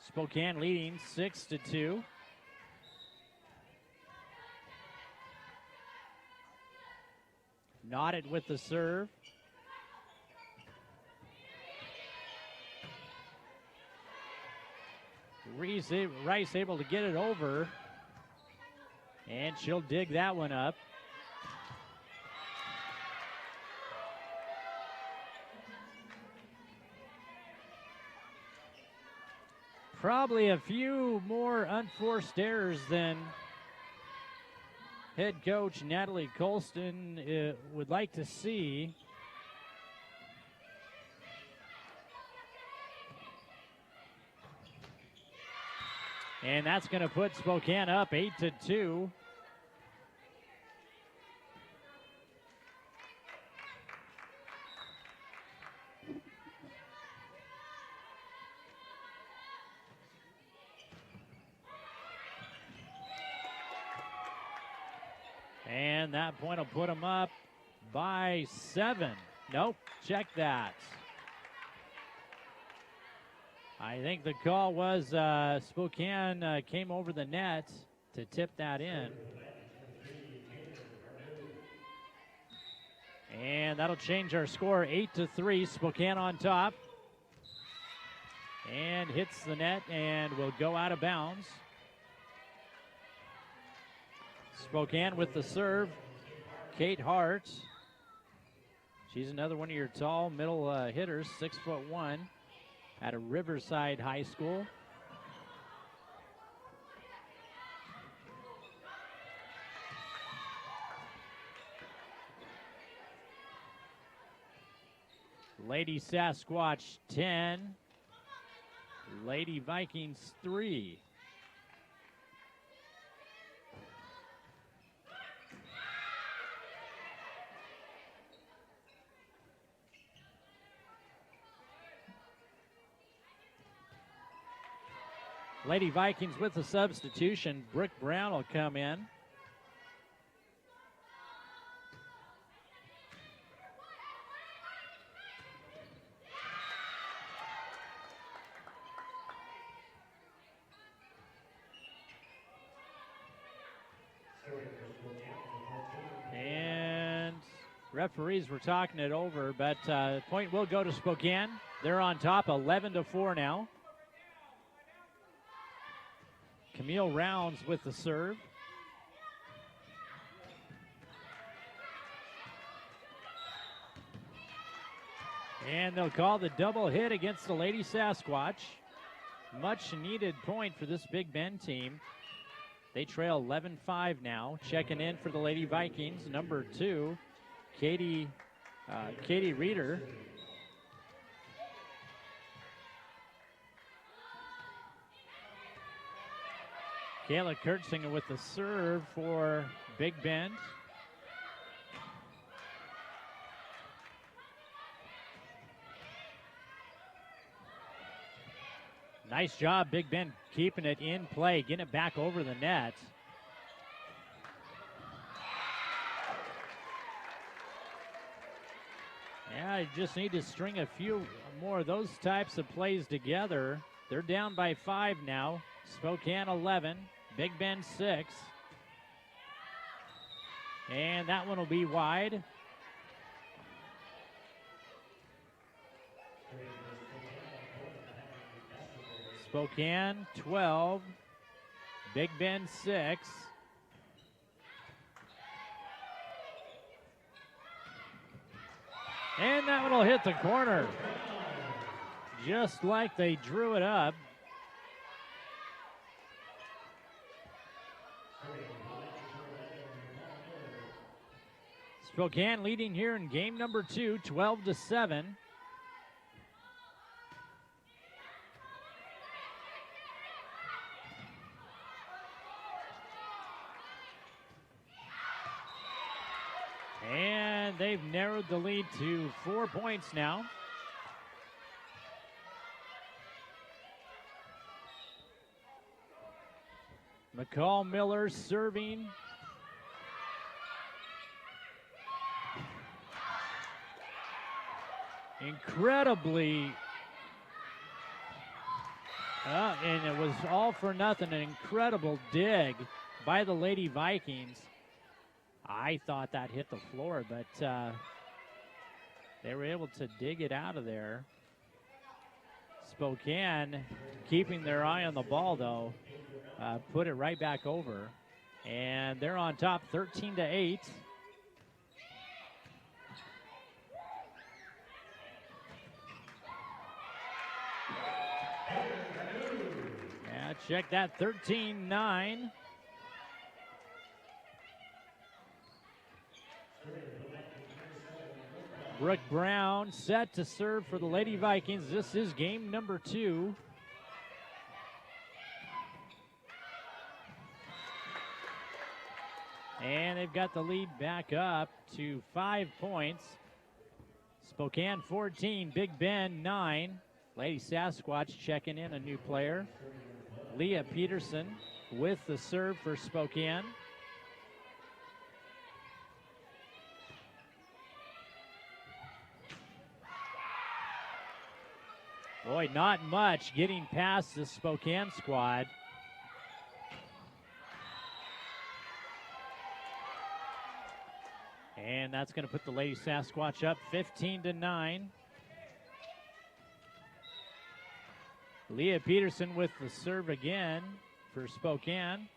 Spokane leading 6-2. Knotted with the serve. Rice able to get it over. And she'll dig that one up. Probably a few more unforced errors than head coach Natalie Colston would like to see. And that's going to put Spokane up 8-2. And that point will put them up by 7. Nope, check that. I think the call was Spokane came over the net to tip that in. And that'll change our score 8-3. Spokane on top. And hits the net and will go out of bounds. Spokane with the serve. Kate Hart. She's another one of your tall middle hitters, 6'1", out of Riverside High School. Lady Sasquatch 10. Lady Vikings 3. Lady Vikings with the substitution. Brooke Brown will come in. And referees were talking it over, but point will go to Spokane. They're on top, 11-4 now. Camille Rounds with the serve. And they'll call the double hit against the Lady Sasquatch. Much needed point for this Big Bend team. They trail 11-5 now. Checking in for the Lady Vikings, number 2, Katie Reeder. Kayla Kurtzinger with the serve for Big Bend. Nice job, Big Ben, keeping it in play, getting it back over the net. Yeah, you just need to string a few more of those types of plays together. They're down by 5 now. Spokane 11, Big Ben 6. And that one will be wide. Spokane 12, Big Ben 6. And that one will hit the corner, just like they drew it up. Spokane leading here in game number 2, 12-7. And they've narrowed the lead to 4 points now. McCall Miller serving. Incredibly, and it was all for nothing, an incredible dig by the Lady Vikings. I thought that hit the floor, but they were able to dig it out of there. Spokane, keeping their eye on the ball, though, put it right back over. And they're on top 13-8. Yeah, check that, 13-9. Brooke Brown set to serve for the Lady Vikings. This is game number 2. And they've got the lead back up to 5 points. Spokane 14, Big Ben 9. Lady Sasquatch checking in a new player. Leah Peterson with the serve for Spokane. Boy, not much getting past the Spokane squad. And that's going to put the Lady Sasquatch up 15-9. Leah Peterson with the serve again for Spokane.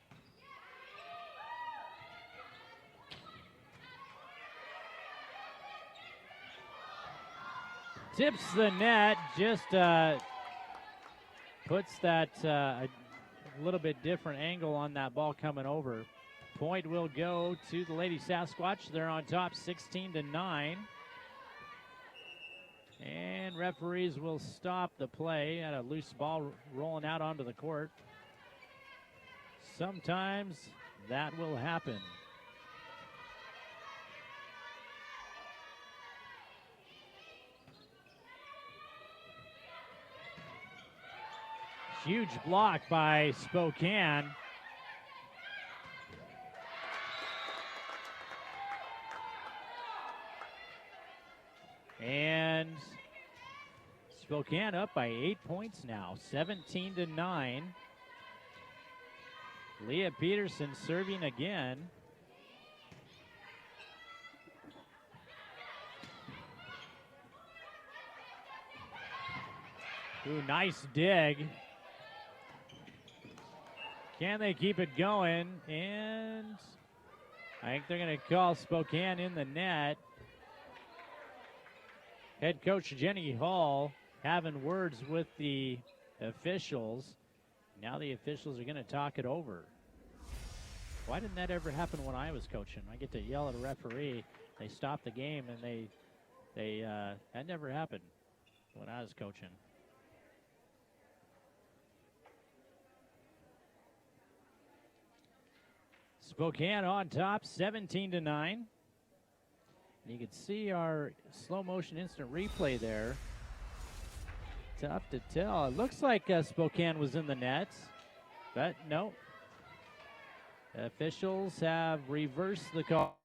Tips the net, just puts that a little bit different angle on that ball coming over. Point will go to the Lady Sasquatch. They're on top 16-9. And referees will stop the play at a loose ball rolling out onto the court. Sometimes that will happen. Huge block by Spokane. And Spokane up by 8 points now, 17-9. Leah Peterson serving again. Ooh, nice dig. Can they keep it going? And I think they're going to call Spokane in the net. Head coach Jenny Hall having words with the officials. Now the officials are going to talk it over. Why didn't that ever happen when I was coaching? I get to yell at a referee, they stop the game, and that never happened when I was coaching. Spokane on top, 17-9. You can see our slow motion instant replay there. Tough to tell. It looks like Spokane was in the net, but no. Officials have reversed the call.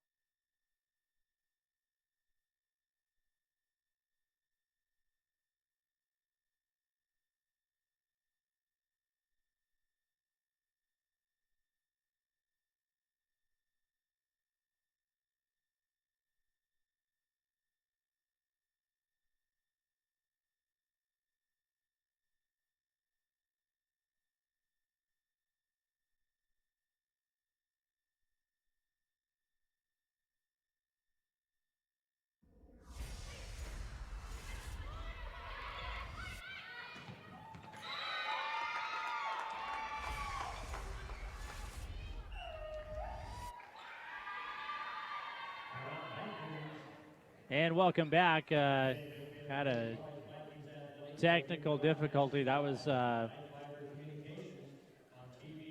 And welcome back. Had a technical difficulty. That was,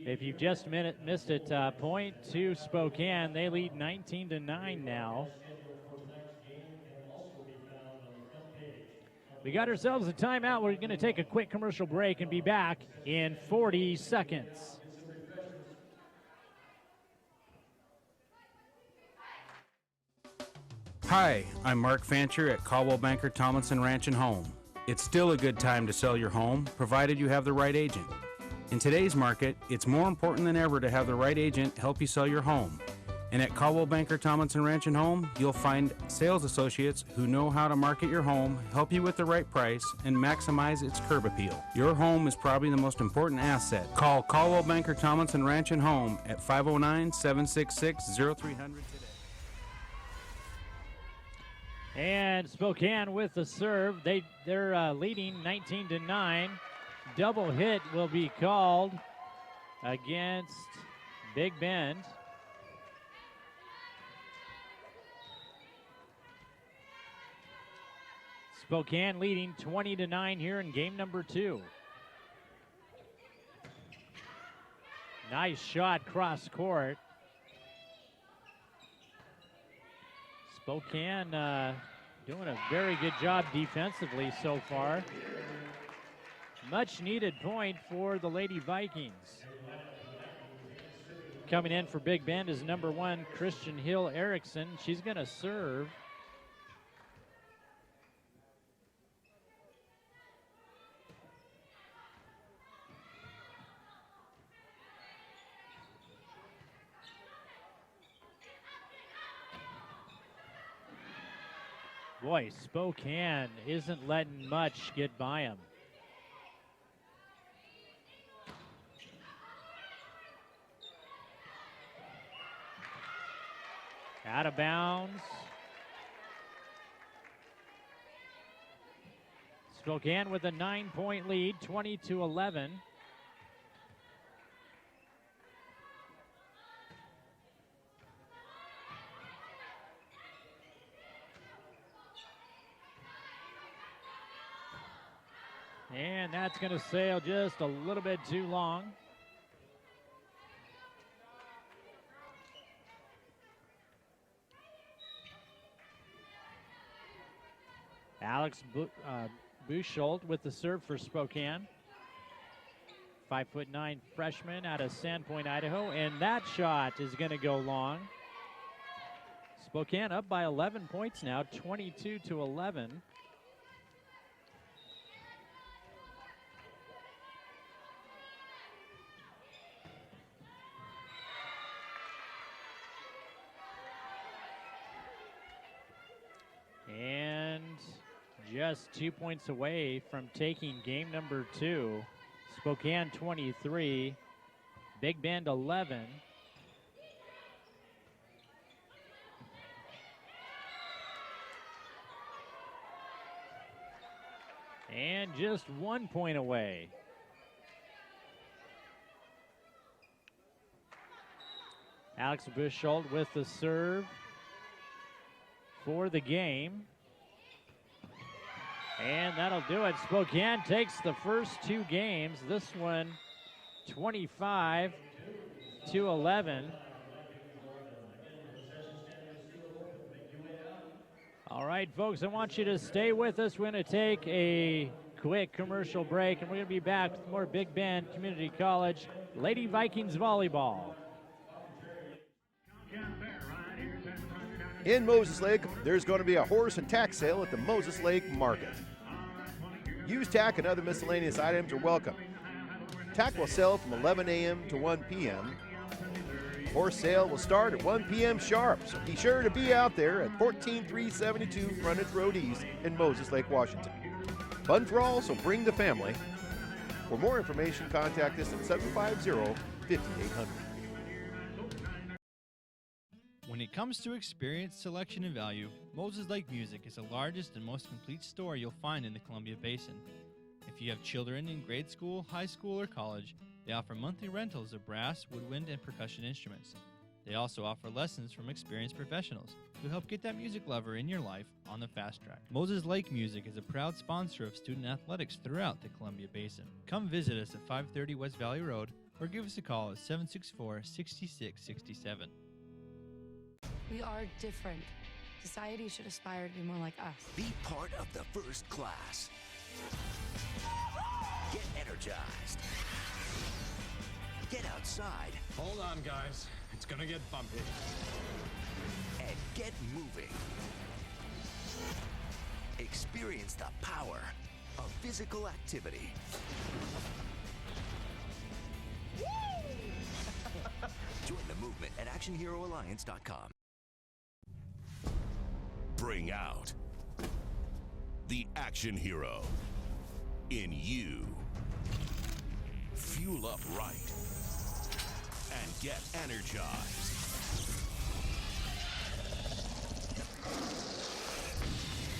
if you've just missed it, point to Spokane. They lead 19-9 now. We got ourselves a timeout. We're going to take a quick commercial break and be back in 40 seconds. Hi, I'm Mark Fancher at Caldwell Banker Tomlinson Ranch and Home. It's still a good time to sell your home, provided you have the right agent. In today's market, it's more important than ever to have the right agent help you sell your home. And at Caldwell Banker Tomlinson Ranch and Home, you'll find sales associates who know how to market your home, help you with the right price, and maximize its curb appeal. Your home is probably the most important asset. Call Caldwell Banker Tomlinson Ranch and Home at 509-766-0300 today. And Spokane with the serve. They're leading 19-9. Double hit will be called against Big Bend. Spokane leading 20-9 here in game number 2. Nice shot cross court. Spokane doing a very good job defensively so far. Much needed point for the Lady Vikings. Coming in for Big Bend is number 1, Christian Hill Erickson. She's going to serve. Boy, Spokane isn't letting much get by them. Out of bounds. Spokane with a 9-point lead, 20-11. And that's going to sail just a little bit too long. Alex Busholt with the serve for Spokane. 5'9" freshman out of Sandpoint, Idaho. And that shot is going to go long. Spokane up by 11 points now, 22-11. And just 2 points away from taking game number 2. Spokane 23, Big Bend 11. And just 1 point away. Alex Busholt with the serve for the game. And that'll do it. Spokane takes the first 2 games. This one 25-11. All right, folks, I want you to stay with us. We're going to take a quick commercial break, and we're going to be back with more Big Bend Community College Lady Vikings Volleyball. In Moses Lake, there's going to be a horse and tack sale at the Moses Lake Market. Used tack and other miscellaneous items are welcome. Tack will sell from 11 a.m. to 1 p.m. Horse sale will start at 1 p.m. sharp, so be sure to be out there at 14372 Frontage Road East in Moses Lake, Washington. Fun for all, so bring the family. For more information, contact us at 750-5800. When it comes to experience, selection, and value, Moses Lake Music is the largest and most complete store you'll find in the Columbia Basin. If you have children in grade school, high school, or college, they offer monthly rentals of brass, woodwind, and percussion instruments. They also offer lessons from experienced professionals who help get that music lover in your life on the fast track. Moses Lake Music is a proud sponsor of student athletics throughout the Columbia Basin. Come visit us at 530 West Valley Road or give us a call at 764-6667. We are different. Society should aspire to be more like us. Be part of the first class. Get energized. Get outside. Hold on, guys. It's gonna get bumpy. And get moving. Experience the power of physical activity. Join the movement at ActionHeroAlliance.com. Bring out the action hero in you. Fuel up right and get energized.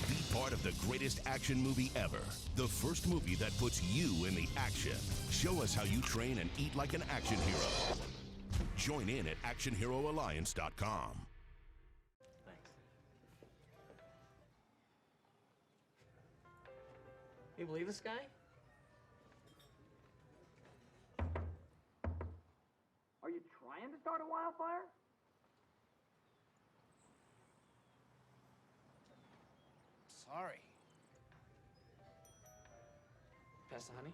Be part of the greatest action movie ever. The first movie that puts you in the action. Show us how you train and eat like an action hero. Join in at ActionHeroAlliance.com. You believe this guy? Are you trying to start a wildfire? Sorry. Pass the honey?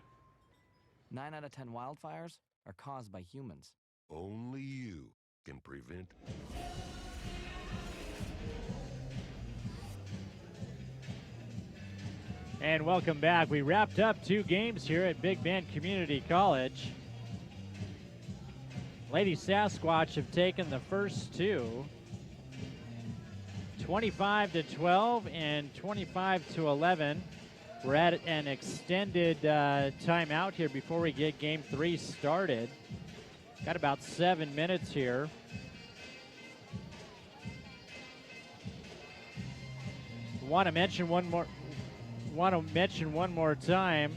9 out of 10 wildfires are caused by humans. Only you can prevent. And welcome back. We wrapped up 2 games here at Big Bend Community College. Lady Sasquatch have taken the first 2, 25-12 and 25-11. We're at an extended timeout here before we get game 3 started. Got about 7 minutes here. Want to mention one more time,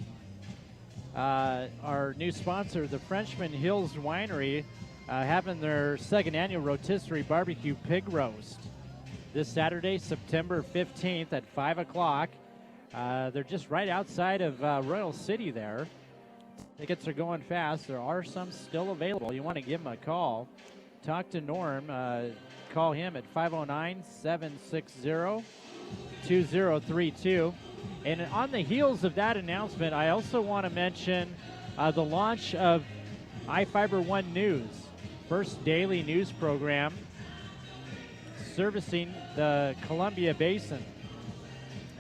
our new sponsor, the Frenchman Hills Winery, having their 2nd annual rotisserie barbecue pig roast this Saturday, September 15th at 5 o'clock. They're just right outside of Royal City there. Tickets are going fast. There are some still available. You want to give them a call. Talk to Norm. Call him at 509-760-2032. And on the heels of that announcement, I also want to mention the launch of iFIBER 1 News, first daily news program servicing the Columbia Basin.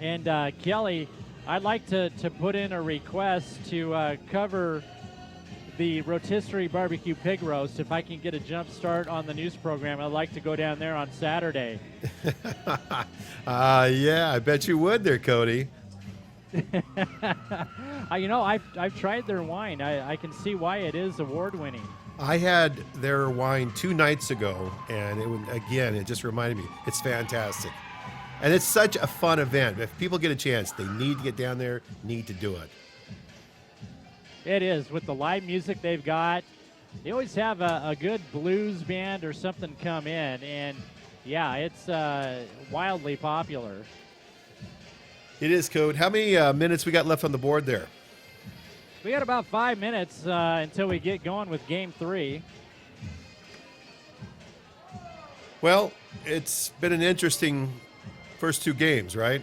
And Kelly, I'd like to put in a request to cover the rotisserie barbecue pig roast. If I can get a jump start on the news program, I'd like to go down there on Saturday. Yeah, I bet you would there, Kody. I've tried their wine. I can see why it is award-winning. I had their wine 2 nights ago, and it just reminded me, it's fantastic. And it's such a fun event. If people get a chance, they need to get down there, need to do it. It is. With the live music they've got, they always have a good blues band or something come in, and yeah, it's wildly popular. It is, Code. How many minutes we got left on the board there? We got about 5 minutes until we get going with game 3. Well, it's been an interesting first 2 games, right?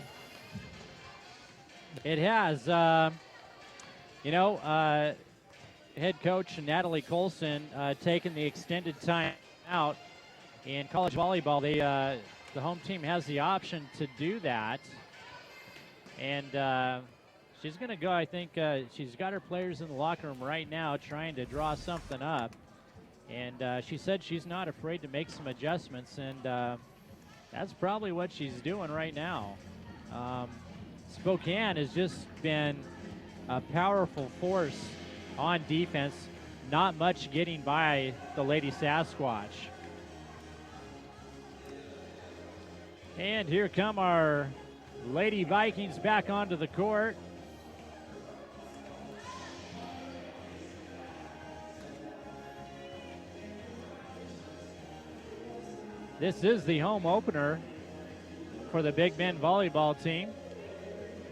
It has. Head coach Natalie Colson taking the extended time out. In college volleyball, the home team has the option to do that. And she's going to go, I think, she's got her players in the locker room right now trying to draw something up. And she said she's not afraid to make some adjustments, and that's probably what she's doing right now. Spokane has just been a powerful force on defense, not much getting by the Lady Sasquatch. And here come our Lady Vikings back onto the court. This is the home opener for the Big Bend volleyball team.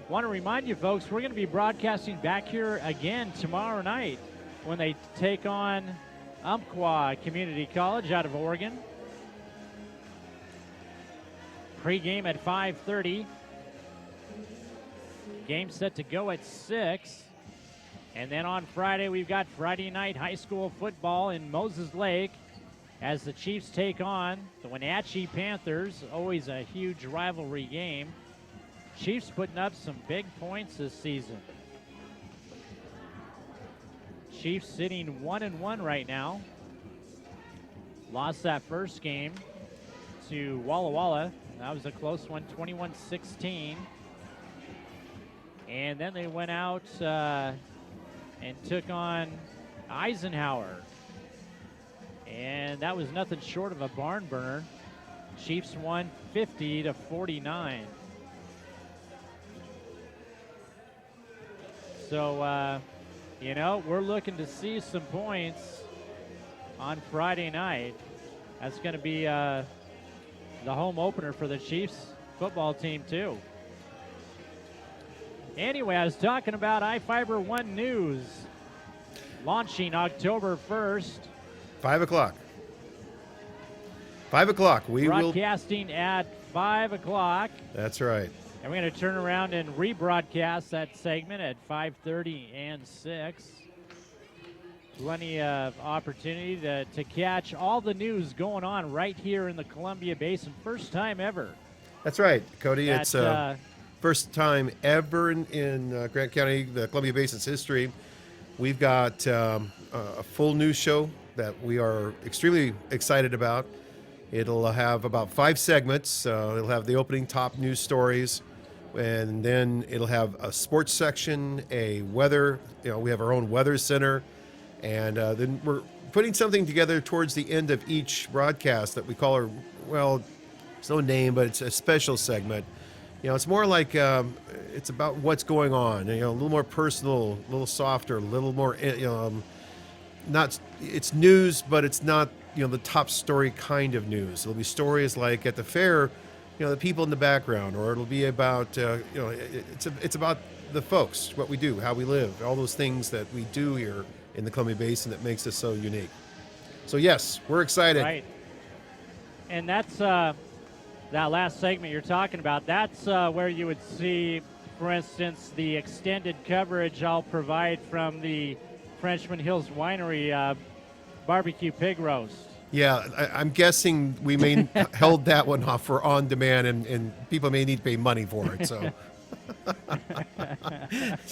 Want to remind you folks, we're going to be broadcasting back here again tomorrow night when they take on Umpqua Community College out of Oregon. Pregame at 5:30. Game set to go at 6. And then on Friday, we've got Friday night high school football in Moses Lake as the Chiefs take on the Wenatchee Panthers. Always a huge rivalry game. Chiefs putting up some big points this season. Chiefs sitting 1-1 right now. Lost that first game to Walla Walla. That was a close one, 21-16. And then they went out and took on Eisenhower. And that was nothing short of a barn burner. Chiefs won 50-49. So, we're looking to see some points on Friday night. That's going to be the home opener for the Chiefs football team, too. Anyway, I was talking about iFIBER 1 News launching October 1st. 5 o'clock. 5 o'clock. We will broadcasting at 5 o'clock. That's right. And we're going to turn around and rebroadcast that segment at 5:30 and 6. Plenty of opportunity to catch all the news going on right here in the Columbia Basin. First time ever. That's right, Cody. It's first time ever in Grant County, the Columbia Basin's history. We've got a full news show that we are extremely excited about. It'll have about 5 segments. It'll have the opening top news stories, and then it'll have a sports section, a weather. We have our own weather center, and then we're putting something together towards the end of each broadcast that we call our, it's no name, but it's a special segment. It's more like it's about what's going on. A little more personal, a little softer, a little more. It's news, but it's not the top story kind of news. It'll be stories like at the fair, the people in the background, or it'll be about it's about the folks, what we do, how we live, all those things that we do here in the Columbia Basin that makes us so unique. So yes, we're excited. Right. And that's that last segment you're talking about. That's where you would see, for instance, the extended coverage I'll provide from the Frenchman Hills Winery barbecue pig roast. Yeah, I'm guessing we may held that one off for on demand, and people may need to pay money for it. So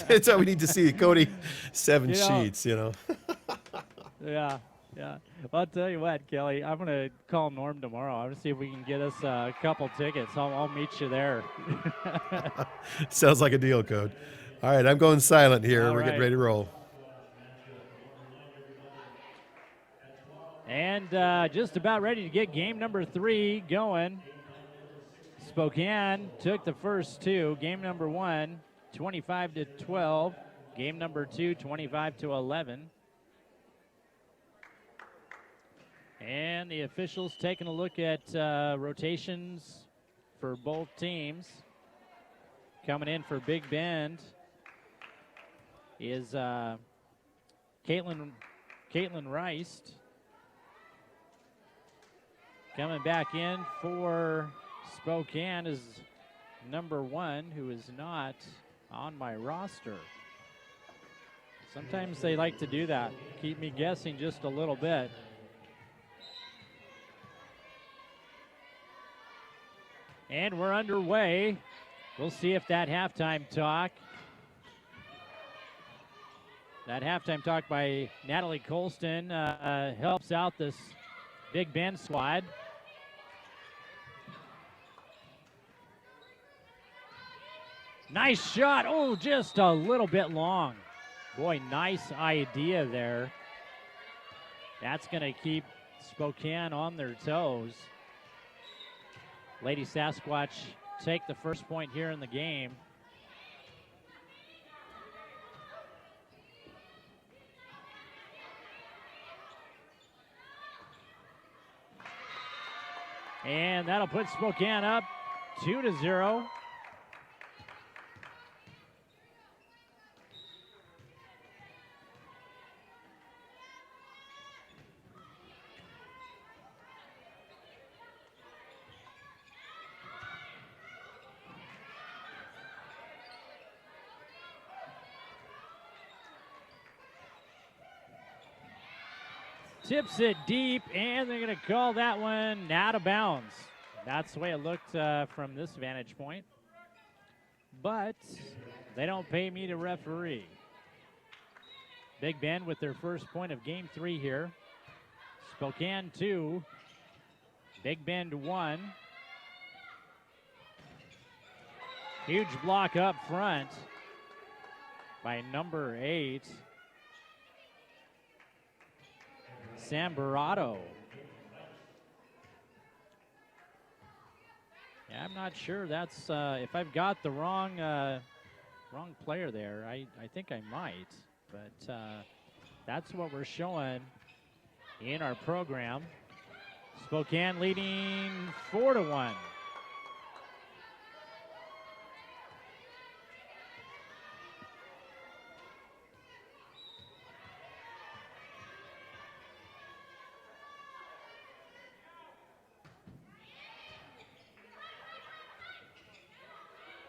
that's how we need to see Cody 7 sheets. Yeah. Well, I'll tell you what, Kelly. I'm gonna call Norm tomorrow. I'm gonna see if we can get us a couple tickets. I'll meet you there. Sounds like a deal, Code. All right, I'm going silent here. We're getting ready to roll. And just about ready to get game number 3 going. Spokane took the first 2. Game number 1, 25-12. Game number 2, 25-11. And the officials taking a look at rotations for both teams. Coming in for Big Bend is Caitlin Rice. Coming back in for Spokane is number 1, who is not on my roster. Sometimes they like to do that, keep me guessing just a little bit. And we're underway. We'll see if that halftime talk by Natalie Colston helps out this Big Bend squad. Nice shot. Oh, just a little bit long. Boy, nice idea there. That's going to keep Spokane on their toes. Lady Sasquatch take the first point here in the game. And that'll put Spokane up 2-0. Tips it deep, and they're going to call that one out of bounds. That's the way it looked from this vantage point. But they don't pay me to referee. Big Bend with their first point of game 3 here. Spokane 2, Big Bend 1. Huge block up front by number 8. Sambarado. Yeah, I'm not sure that's if I've got the wrong player there. I think I might, but that's what we're showing in our program. Spokane leading 4-1.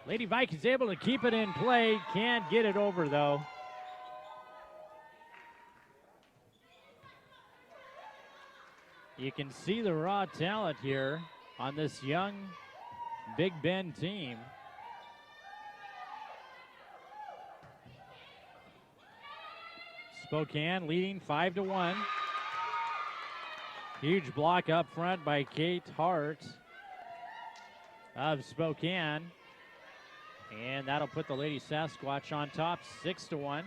Lady Vikings able to keep it in play. Can't get it over, though. You can see the raw talent here on this young Big Bend team. Spokane leading 5-1. Huge block up front by Kate Hart of Spokane. And that'll put the Lady Sasquatch on top, 6-1.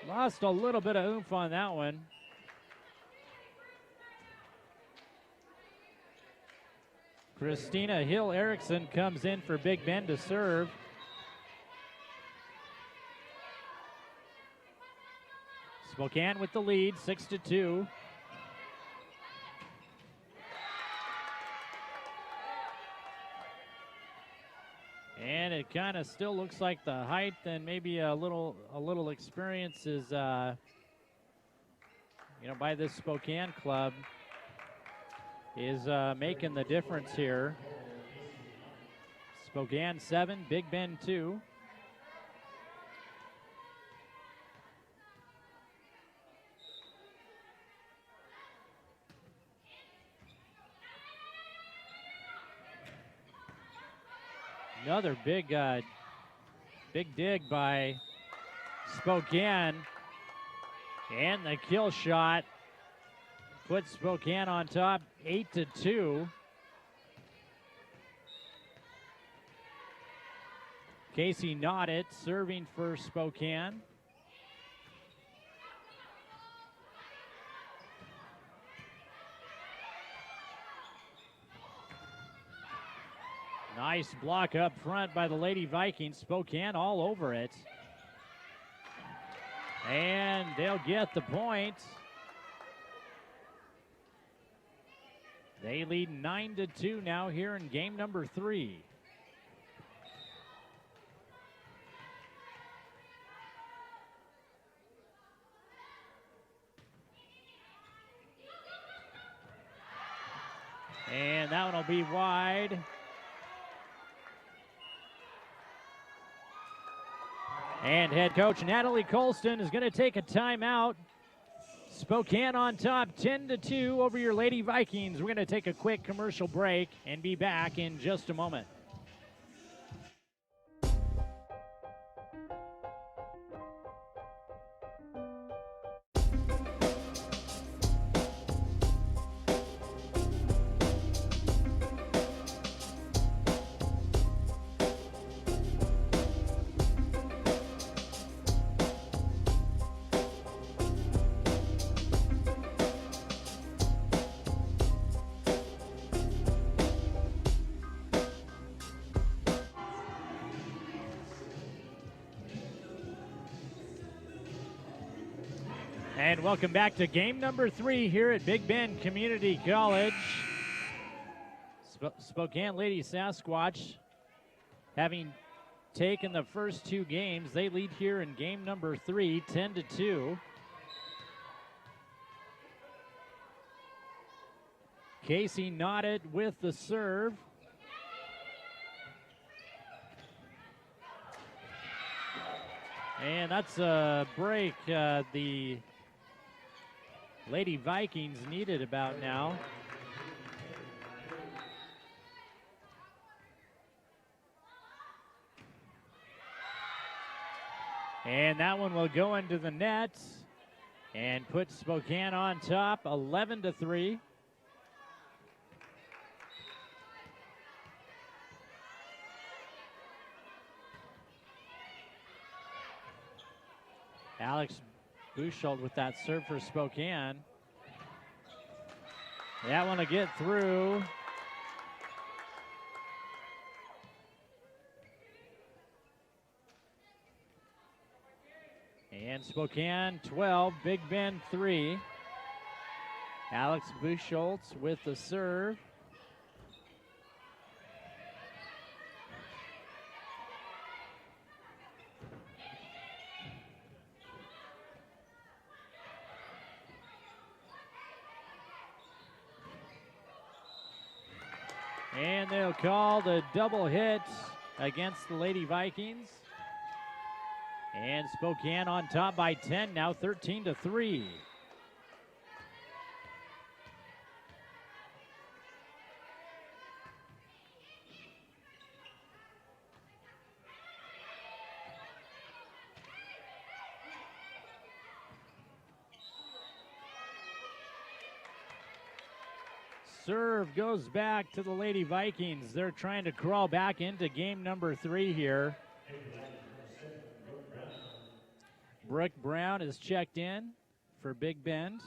Lost a little bit of oomph on that one. Christina Hill Erickson comes in for Big Bend to serve. Spokane with the lead, 6-2. And it kind of still looks like the height and maybe a little experience is, by this Spokane club is making the difference here. Spokane 7, Big Bend 2. Another big dig by Spokane. And the kill shot puts Spokane on top, 8-2. Casey Noddet serving for Spokane. Nice block up front by the Lady Vikings. Spokane all over it. And they'll get the point. They lead 9-2 now here in game number 3. that one will be wide. And head coach Natalie Colston is going to take a timeout. Spokane on top 10-2 over your Lady Vikings. We're going to take a quick commercial break and be back in just a moment. And welcome back to game number 3 here at Big Bend Community College. Spokane Lady Sasquatch, having taken the first 2 games, they lead here in game number 3, 10-2. Casey Nodded with the serve. And that's a break the Lady Vikings needed about now. And that one will go into the net and put Spokane on top 11-3. Alex Bushold with that serve for Spokane. That one to get through. And Spokane 12, Big Bend 3. Alex Buschholtz with the serve. And they'll call the double hit against the Lady Vikings. And Spokane on top by 10, now 13-3. Serve goes back to the Lady Vikings. They're trying to crawl back into game number 3 here. Brooke Brown is checked in for Big Bend.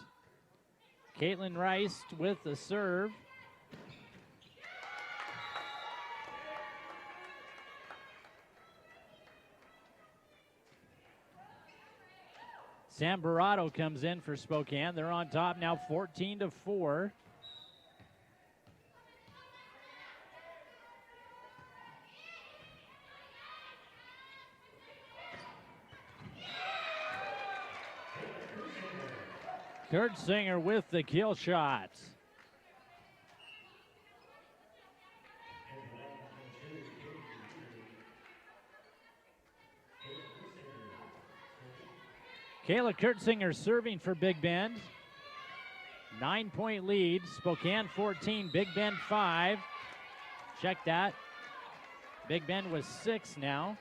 Caitlin Rice with the serve. Sam Barato comes in for Spokane. They're on top now 14-4. Kurt Singer with the kill shots. Kayla Kurtzinger serving for Big Bend. 9-point lead. Spokane 14, Big Bend 5. Check that. Big Bend was 6 now.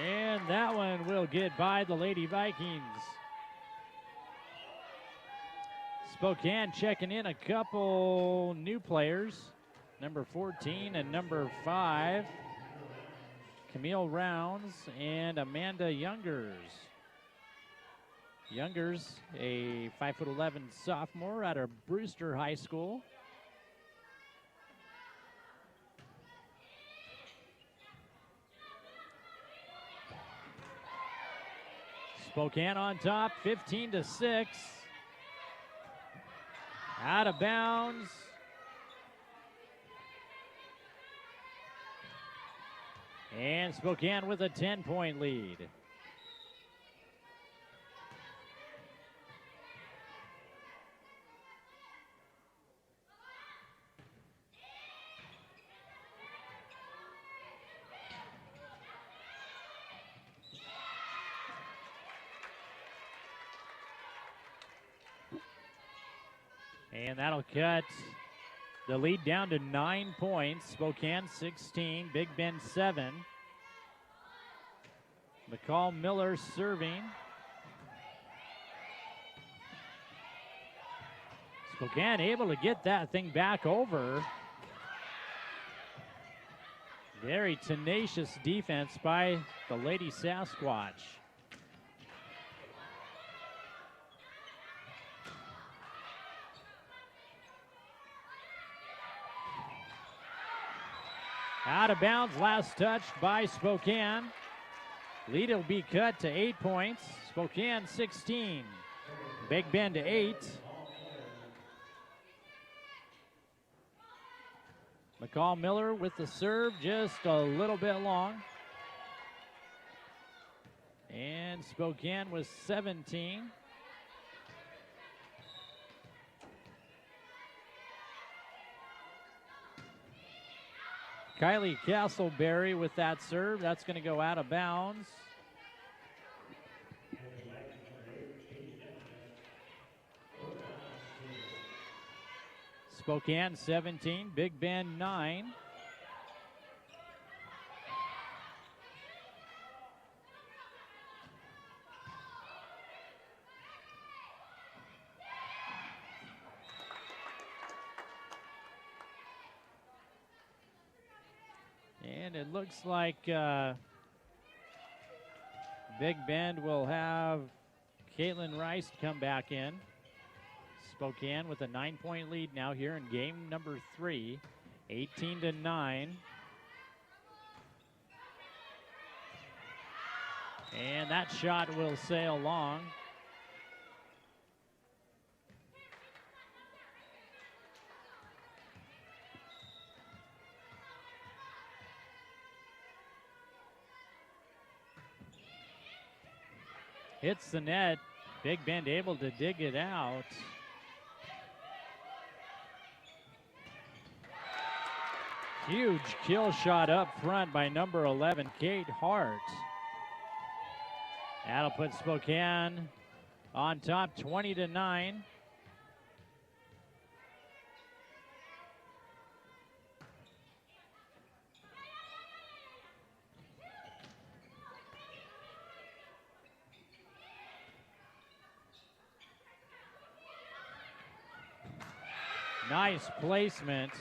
And that one will get by the Lady Vikings. Spokane checking in a couple new players. Number 14 and number 5. Camille Rounds and Amanda Youngers. Youngers, a 5'11" sophomore out of Brewster High School. Spokane on top, 15-6. Out of bounds. And Spokane with a 10-point lead. And that'll cut the lead down to 9 points. Spokane 16, Big Bend 7. McCall Miller serving. Spokane able to get that thing back over. Very tenacious defense by the Lady Sasquatch. Out of bounds, last touch by Spokane. Lead will be cut to 8 points. Spokane 16, Big Bend 8. McCall Miller with the serve, just a little bit long. And Spokane was 17. Kylie Castleberry with that serve. That's going to go out of bounds. Spokane 17, Big Bend 9. And it looks like Big Bend will have Caitlin Rice come back in. Spokane with a 9-point lead now here in game number 3, 18-9. And that shot will sail long. Hits the net. Big Bend able to dig it out. Huge kill shot up front by number 11, Kate Hart. That'll put Spokane on top 20-9. Nice placement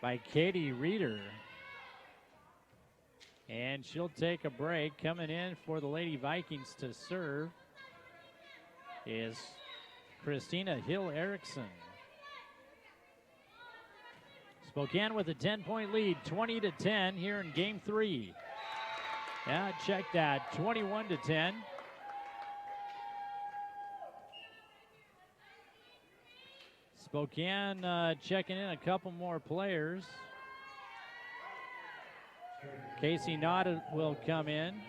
by Katie Reeder. And she'll take a break. Coming in for the Lady Vikings to serve is Christina Hill-Erickson. Spokane with a 10-point lead, 20-10 here in game 3. Yeah, check that, 21-10. Spokane checking in a couple more players. Casey Nod will come in,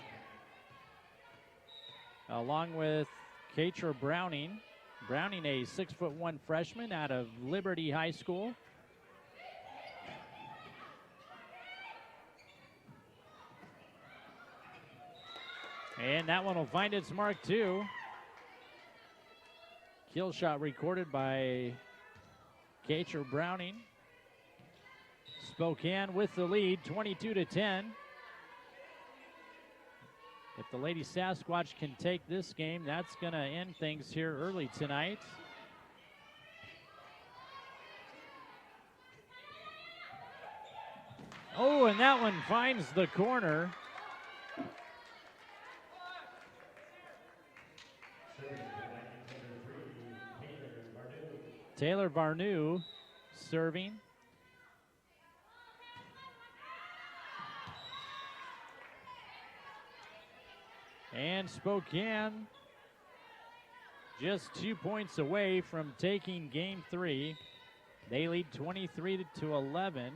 along with Katra Browning. Browning, a 6'1" freshman out of Liberty High School. And that one will find its mark too. Kill shot recorded by Katra Browning. Spokane with the lead, 22-10. If the Lady Sasquatch can take this game, that's going to end things here early tonight. Oh, and that one finds the corner. Taylor Varnu serving. And Spokane just 2 points away from taking game 3. They lead 23-11.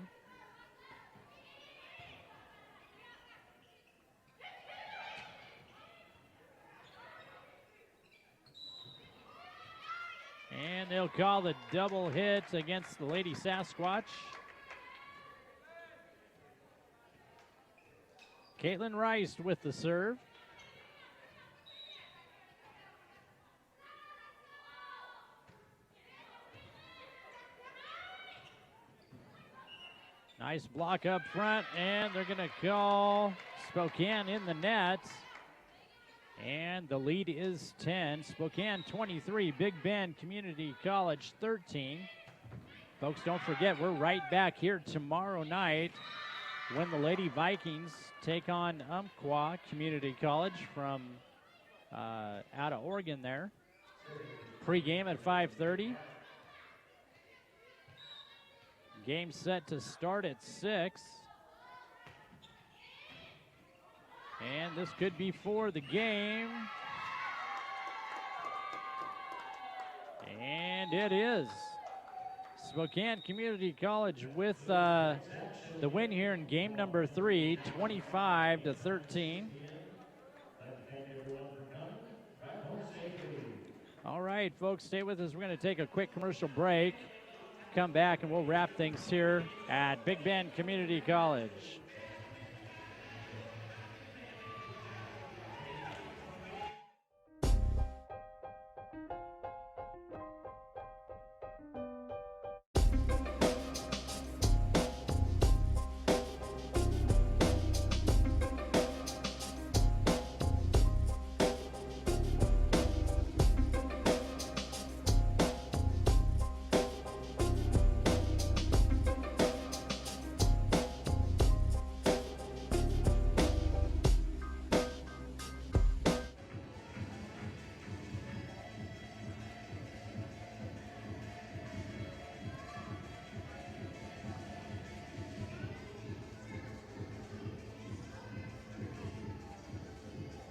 And they'll call the double hit against the Lady Sasquatch. Caitlin Rice with the serve. Nice block up front, and they're going to call Spokane in the net. And the lead is 10. Spokane 23, Big Bend Community College 13. Folks, don't forget, we're right back here tomorrow night when the Lady Vikings take on Umpqua Community College from out of Oregon there. Pre-game at 5:30. Game set to start at 6. And this could be for the game. And it is. Spokane Community College with the win here in game number 3, 25-13. All right, folks, stay with us. We're going to take a quick commercial break. Come back and we'll wrap things here at Big Bend Community College.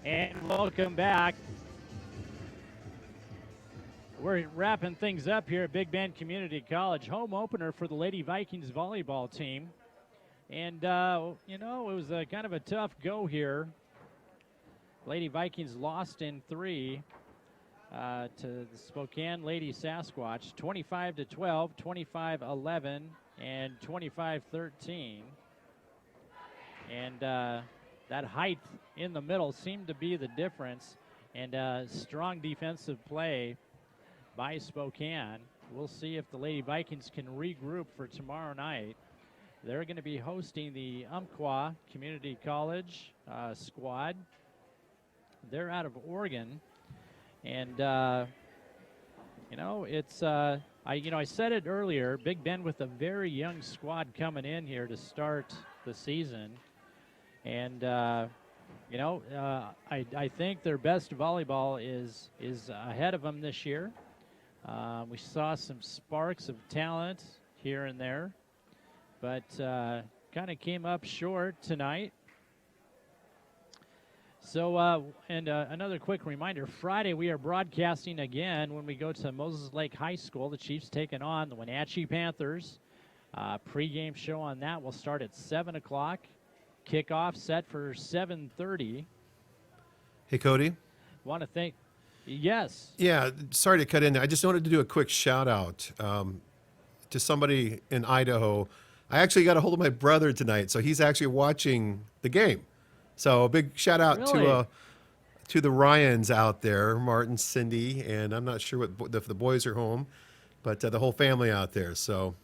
And welcome back. We're wrapping things up here at Big Bend Community College. Home opener for the Lady Vikings volleyball team. And, you know, it was a kind of a tough go here. Lady Vikings lost in 3 to the Spokane Lady Sasquatch, 25-12, 25-11, and 25-13. And that height in the middle seemed to be the difference, and strong defensive play by Spokane. We'll see if the Lady Vikings can regroup for tomorrow night. They're going to be hosting the Umpqua Community College squad. They're out of Oregon, and you know, it's I said it earlier. Big Bend with a very young squad coming in here to start the season. And, you know, I think their best volleyball is ahead of them this year. We saw some sparks of talent here and there, but kind of came up short tonight. So, and another quick reminder, Friday we are broadcasting again when we go to Moses Lake High School. The Chiefs taking on the Wenatchee Panthers. Pre-game show on that will start at 7 o'clock. Kickoff set for 7:30. Hey, Kody. Want to thank, yes. Yeah, sorry to cut in there. I just wanted to do a quick shout out to somebody in Idaho. I actually got a hold of my brother tonight, so he's actually watching the game. So a big shout out to the Ryans out there, Martin, Cindy, and I'm not sure if the boys are home, but the whole family out there. So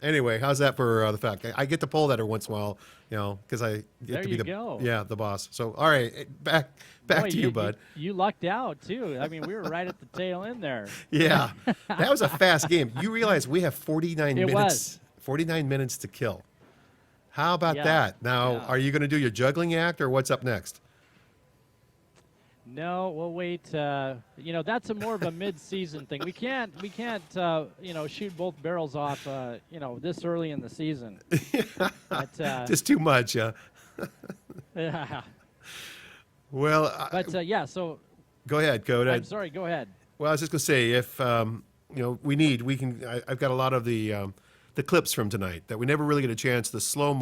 anyway, how's that for the fact? I get to pull that every once in a while, you know, because I get to be the boss. So all right, back to you, bud. You lucked out too. I mean, we were right at the tail end there. Yeah, that was a fast game. You realize we have 49 minutes. 49 minutes to kill. How about that? Now, are you going to do your juggling act, or what's up next? No, we'll wait. You know, that's more of a mid-season thing. We can't, you know, shoot both barrels off, you know, this early in the season. But, just too much, yeah. Yeah. Well, but yeah. So. Go ahead, Kody. I'm sorry. Go ahead. Well, I was just going to say, if you know, we can. I've got a lot of the clips from tonight that we never really get a chance. The slow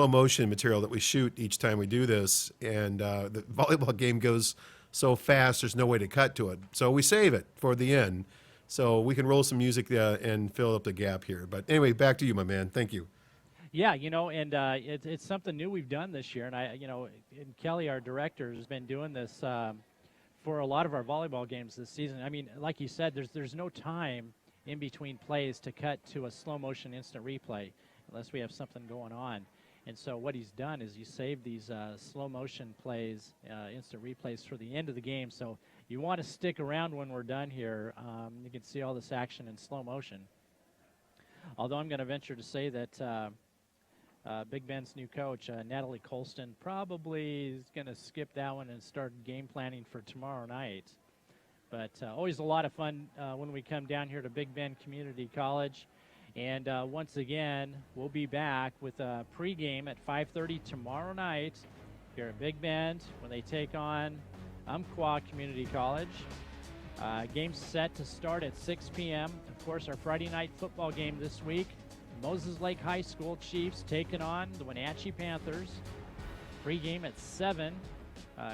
motion material that we shoot each time we do this, and the volleyball game goes so fast there's no way to cut to it, so we save it for the end. So we can roll some music and fill up the gap here. But anyway, back to you, my man. Thank you. Yeah, and it's something new we've done this year. And and Kelly, our director, has been doing this for a lot of our volleyball games this season. I mean, like you said, there's no time in between plays to cut to a slow motion instant replay unless we have something going on. And so what he's done is you save these slow motion plays, instant replays for the end of the game. So you want to stick around when we're done here. You can see all this action in slow motion. Although I'm going to venture to say that Big Ben's new coach, Natalie Colston, probably is going to skip that one and start game planning for tomorrow night. But always a lot of fun when we come down here to Big Bend Community College. And once again, we'll be back with a pregame at 5:30 tomorrow night here at Big Bend when they take on Umpqua Community College. Game set to start at 6 p.m. Of course, our Friday night football game this week, Moses Lake High School Chiefs taking on the Wenatchee Panthers. Pregame at 7,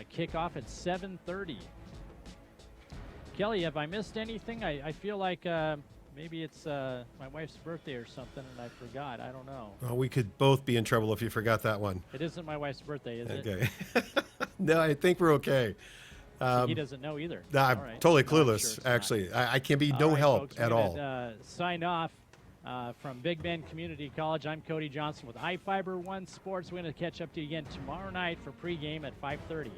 kickoff at 7:30. Kelly, have I missed anything? I feel like maybe it's my wife's birthday or something, and I forgot. I don't know. Well, we could both be in trouble if you forgot that one. It isn't my wife's birthday, is it? Okay. No, I think we're okay. So he doesn't know either. No, I'm totally clueless, actually. I can be no help folks, at all. Sign off from Big Bend Community College. I'm Kody Johnson with iFIBER 1 Sports. We're going to catch up to you again tomorrow night for pregame at 5:30.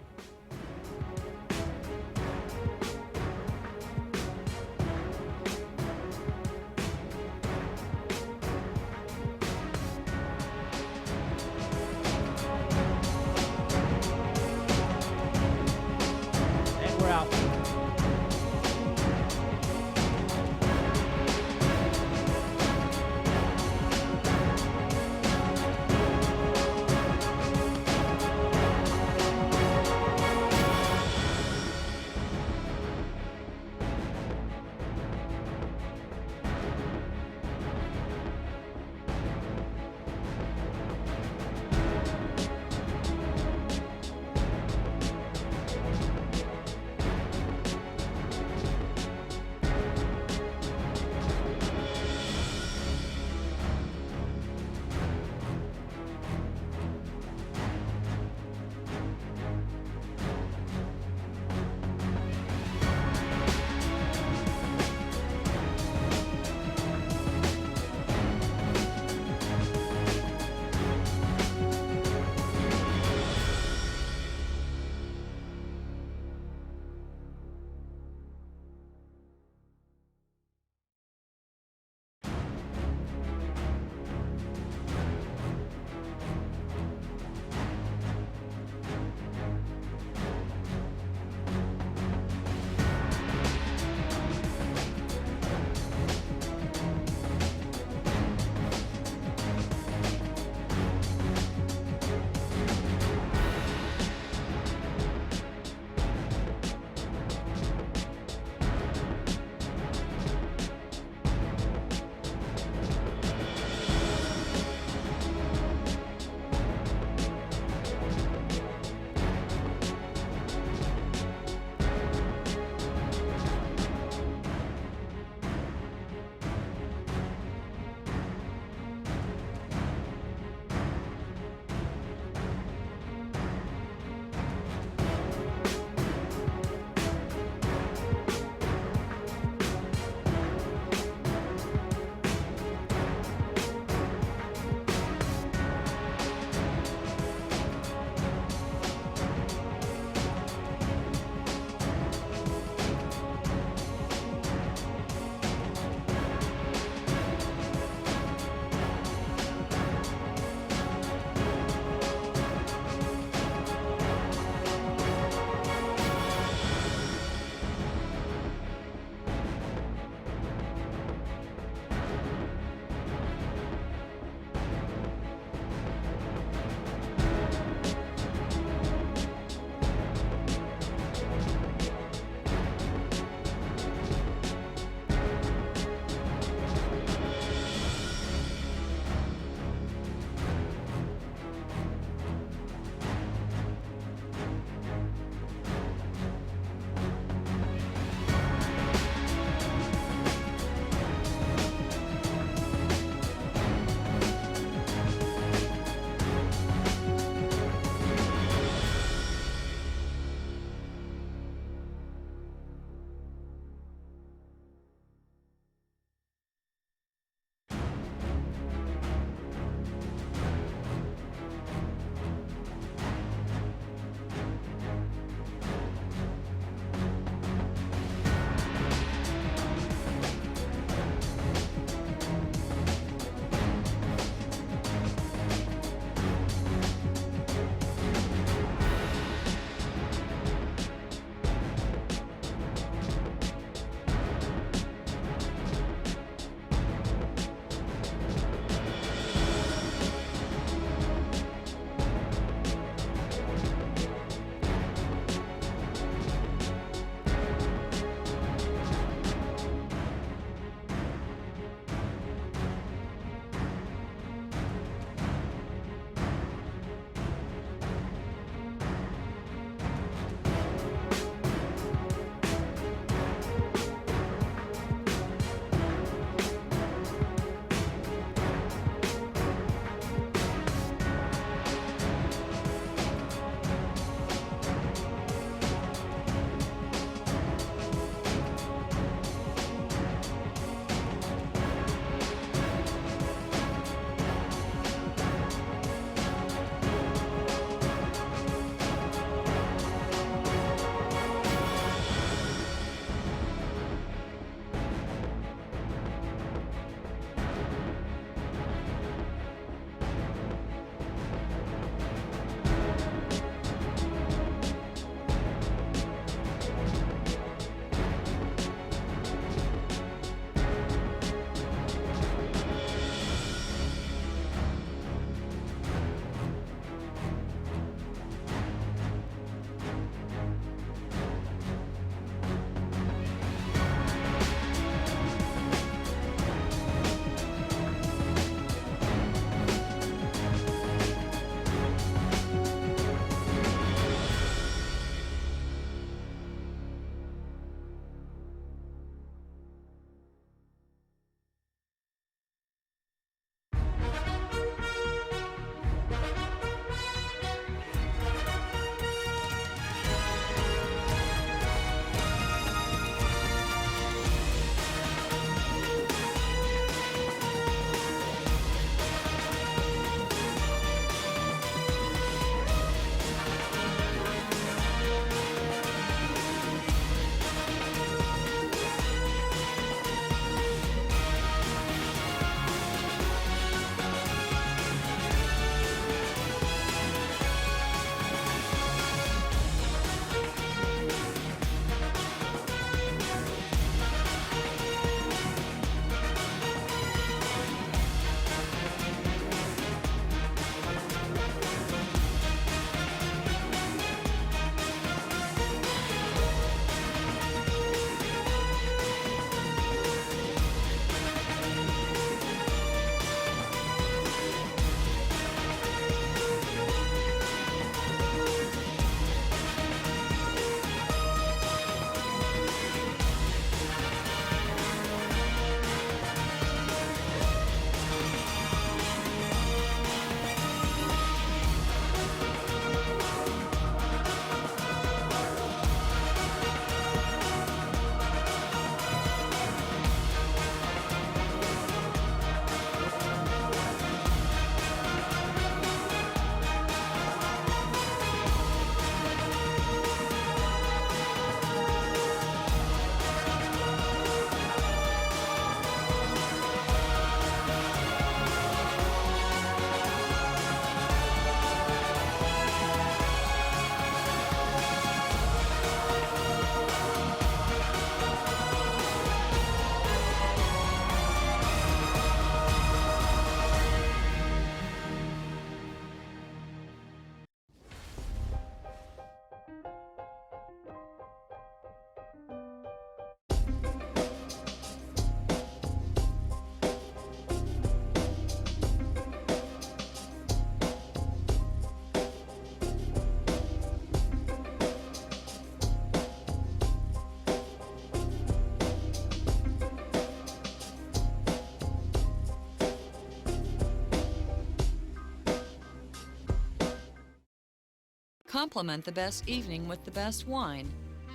Complement the best evening with the best wine.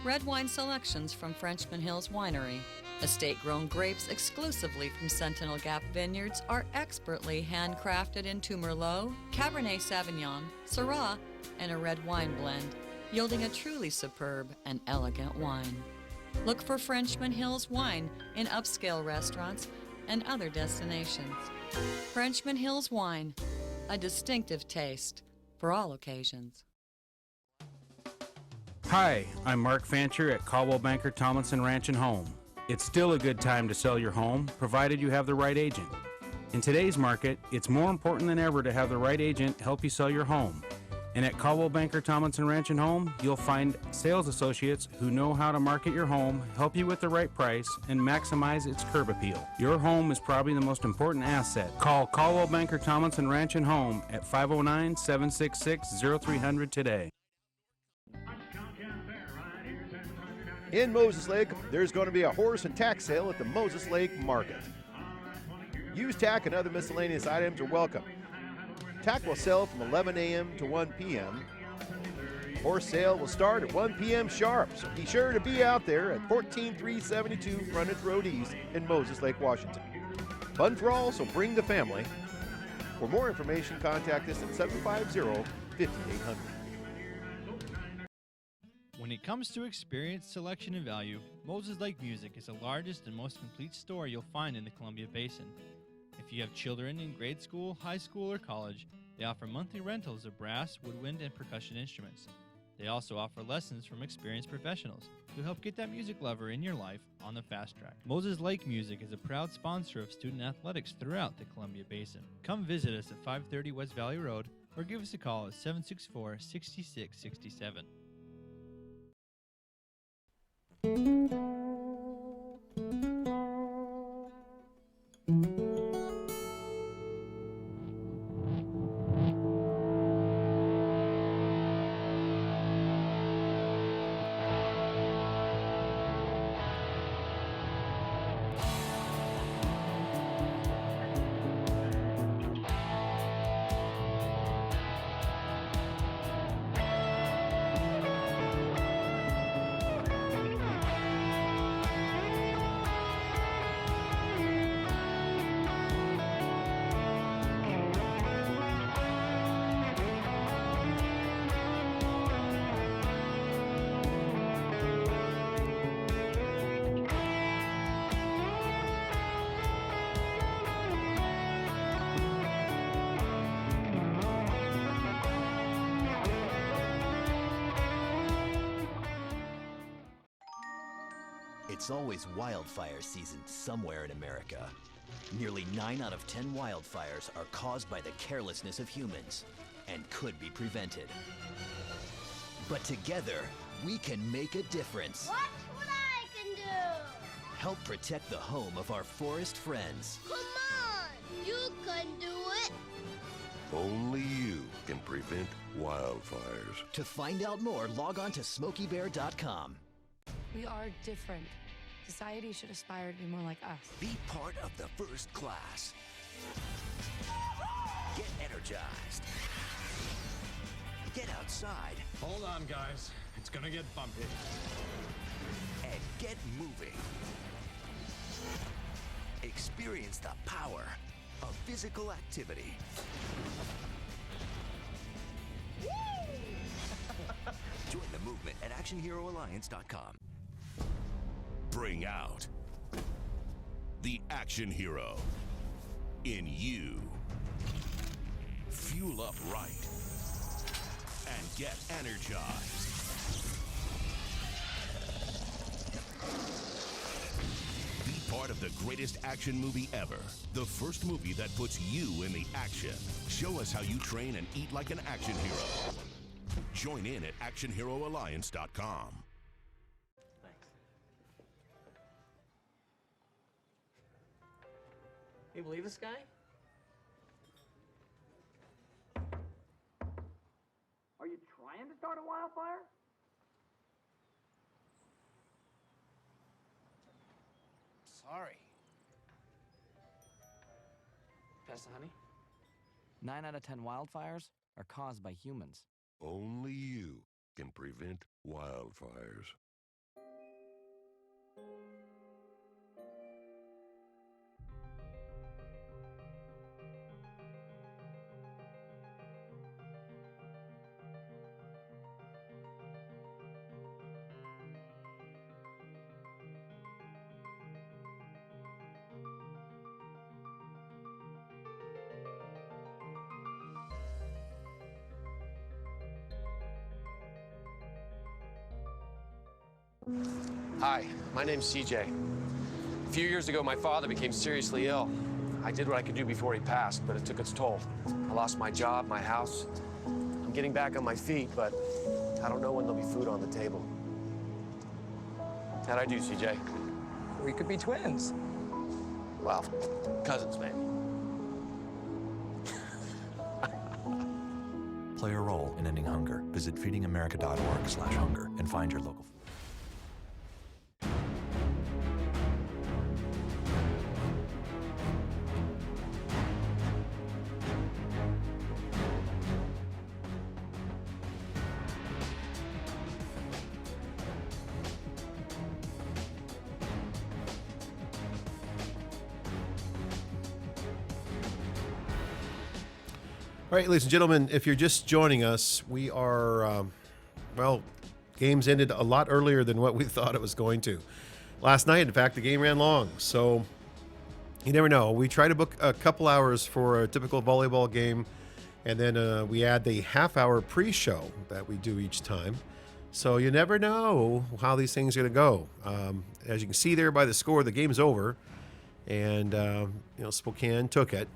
Red wine selections from Frenchman Hills Winery. Estate-grown grapes exclusively from Sentinel Gap Vineyards are expertly handcrafted into Merlot, Cabernet Sauvignon, Syrah, and a red wine blend, yielding a truly superb and elegant wine. Look for Frenchman Hills Wine in upscale restaurants and other destinations. Frenchman Hills Wine, a distinctive taste for all occasions. Hi, I'm Mark Fancher at Caldwell Banker Tomlinson Ranch and Home. It's still a good time to sell your home, provided you have the right agent. In today's market, it's more important than ever to have the right agent help you sell your home. And at Caldwell Banker Tomlinson Ranch and Home, you'll find sales associates who know how to market your home, help you with the right price, and maximize its curb appeal. Your home is probably the most important asset. Call Caldwell Banker Tomlinson Ranch and Home at 509-766-0300 today. In Moses Lake, there's going to be a horse and tack sale at the Moses Lake Market. Used tack and other miscellaneous items are welcome. Tack will sell from 11 a.m. to 1 p.m. Horse sale will start at 1 p.m. sharp, so be sure to be out there at 14372 Frontage Road East in Moses Lake, Washington. Fun for all, so bring the family. For more information, contact us at 750-5800. When it comes to experience, selection, and value, Moses Lake Music is the largest and most complete store you'll find in the Columbia Basin. If you have children in grade school, high school, or college, they offer monthly rentals of brass, woodwind, and percussion instruments. They also offer lessons from experienced professionals who help get that music lover in your life on the fast track. Moses Lake Music is a proud sponsor of student athletics throughout the Columbia Basin. Come visit us at 530 West Valley Road or give us a call at 764-6667. It's always wildfire season somewhere in America. Nearly 9 out of 10 wildfires are caused by the carelessness of humans and could be prevented. But together, we can make a difference. Watch what I can do! Help protect the home of our forest friends. Come on! You can do it! Only you can prevent wildfires. To find out more, log on to SmokeyBear.com. We are different. Society should aspire to be more like us. Be part of the first class. Get energized. Get outside. Hold on, guys. It's gonna get bumpy. And get moving. Experience the power of physical activity. Join the movement at ActionHeroAlliance.com. Bring out the action hero in you. Fuel up right and get energized. Be part of the greatest action movie ever. The first movie that puts you in the action. Show us how you train and eat like an action hero. Join in at ActionHeroAlliance.com. You believe this guy? Are you trying to start a wildfire? Sorry. Pass the honey? 9 out of 10 wildfires are caused by humans. Only you can prevent wildfires. Hi, my name's CJ. A few years ago, my father became seriously ill. I did what I could do before he passed, but it took its toll. I lost my job, my house. I'm getting back on my feet, but I don't know when there'll be food on the table. How'd I do, CJ? We could be twins. Well, cousins, maybe. Play a role in ending hunger. Visit feedingamerica.org/hunger and find your local. All right, ladies and gentlemen, if you're just joining us, we are, well, games ended a lot earlier than what we thought it was going to. Last night, in fact, the game ran long, so you never know. We try to book a couple hours for a typical volleyball game, and then we add the half-hour pre-show that we do each time. So you never know how these things are going to go. As you can see there by the score, the game's over, and Spokane took it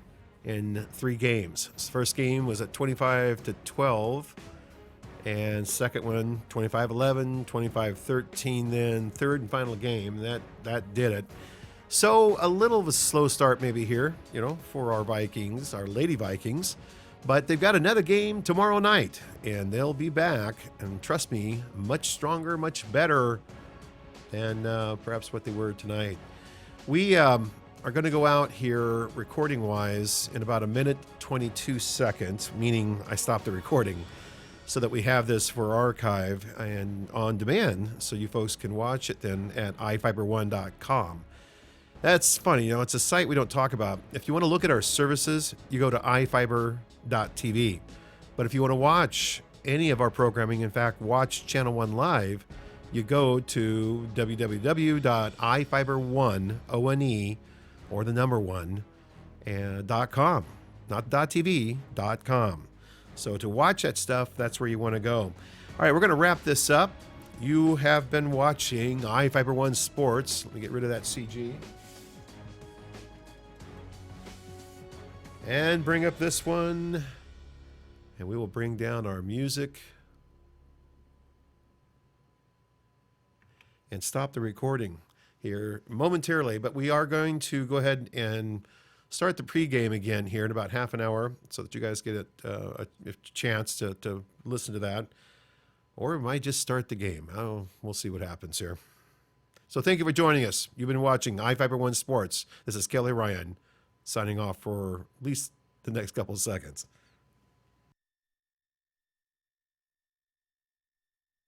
in 3 games. First game was at 25-12, and second one 25-11, 25-13. Then third and final game that did it. So a little of a slow start maybe here, for our Vikings, our Lady Vikings, but they've got another game tomorrow night, and they'll be back. And trust me, much stronger, much better than perhaps what they were tonight. We are going to go out here recording-wise in about 1:22, meaning I stopped the recording, so that we have this for archive and on demand, so you folks can watch it then at iFIBER1.com. That's funny, it's a site we don't talk about. If you want to look at our services, you go to iFIBER.tv. But if you want to watch any of our programming, in fact, watch Channel 1 live, you go to www.iFIBER1, or the number 1, and .com, not .tv, .com. So to watch that stuff, that's where you want to go. All right, we're going to wrap this up. You have been watching iFIBER1 Sports. Let me get rid of that CG. And bring up this one. And we will bring down our music. And stop the recording here momentarily, but we are going to go ahead and start the pregame again here in about half an hour, so that you guys get a chance to listen to that, or we might just start the game. We'll see what happens here. So thank you for joining us. You've been watching iFIBER1 Sports. This is Kelly Ryan signing off for at least the next couple of seconds.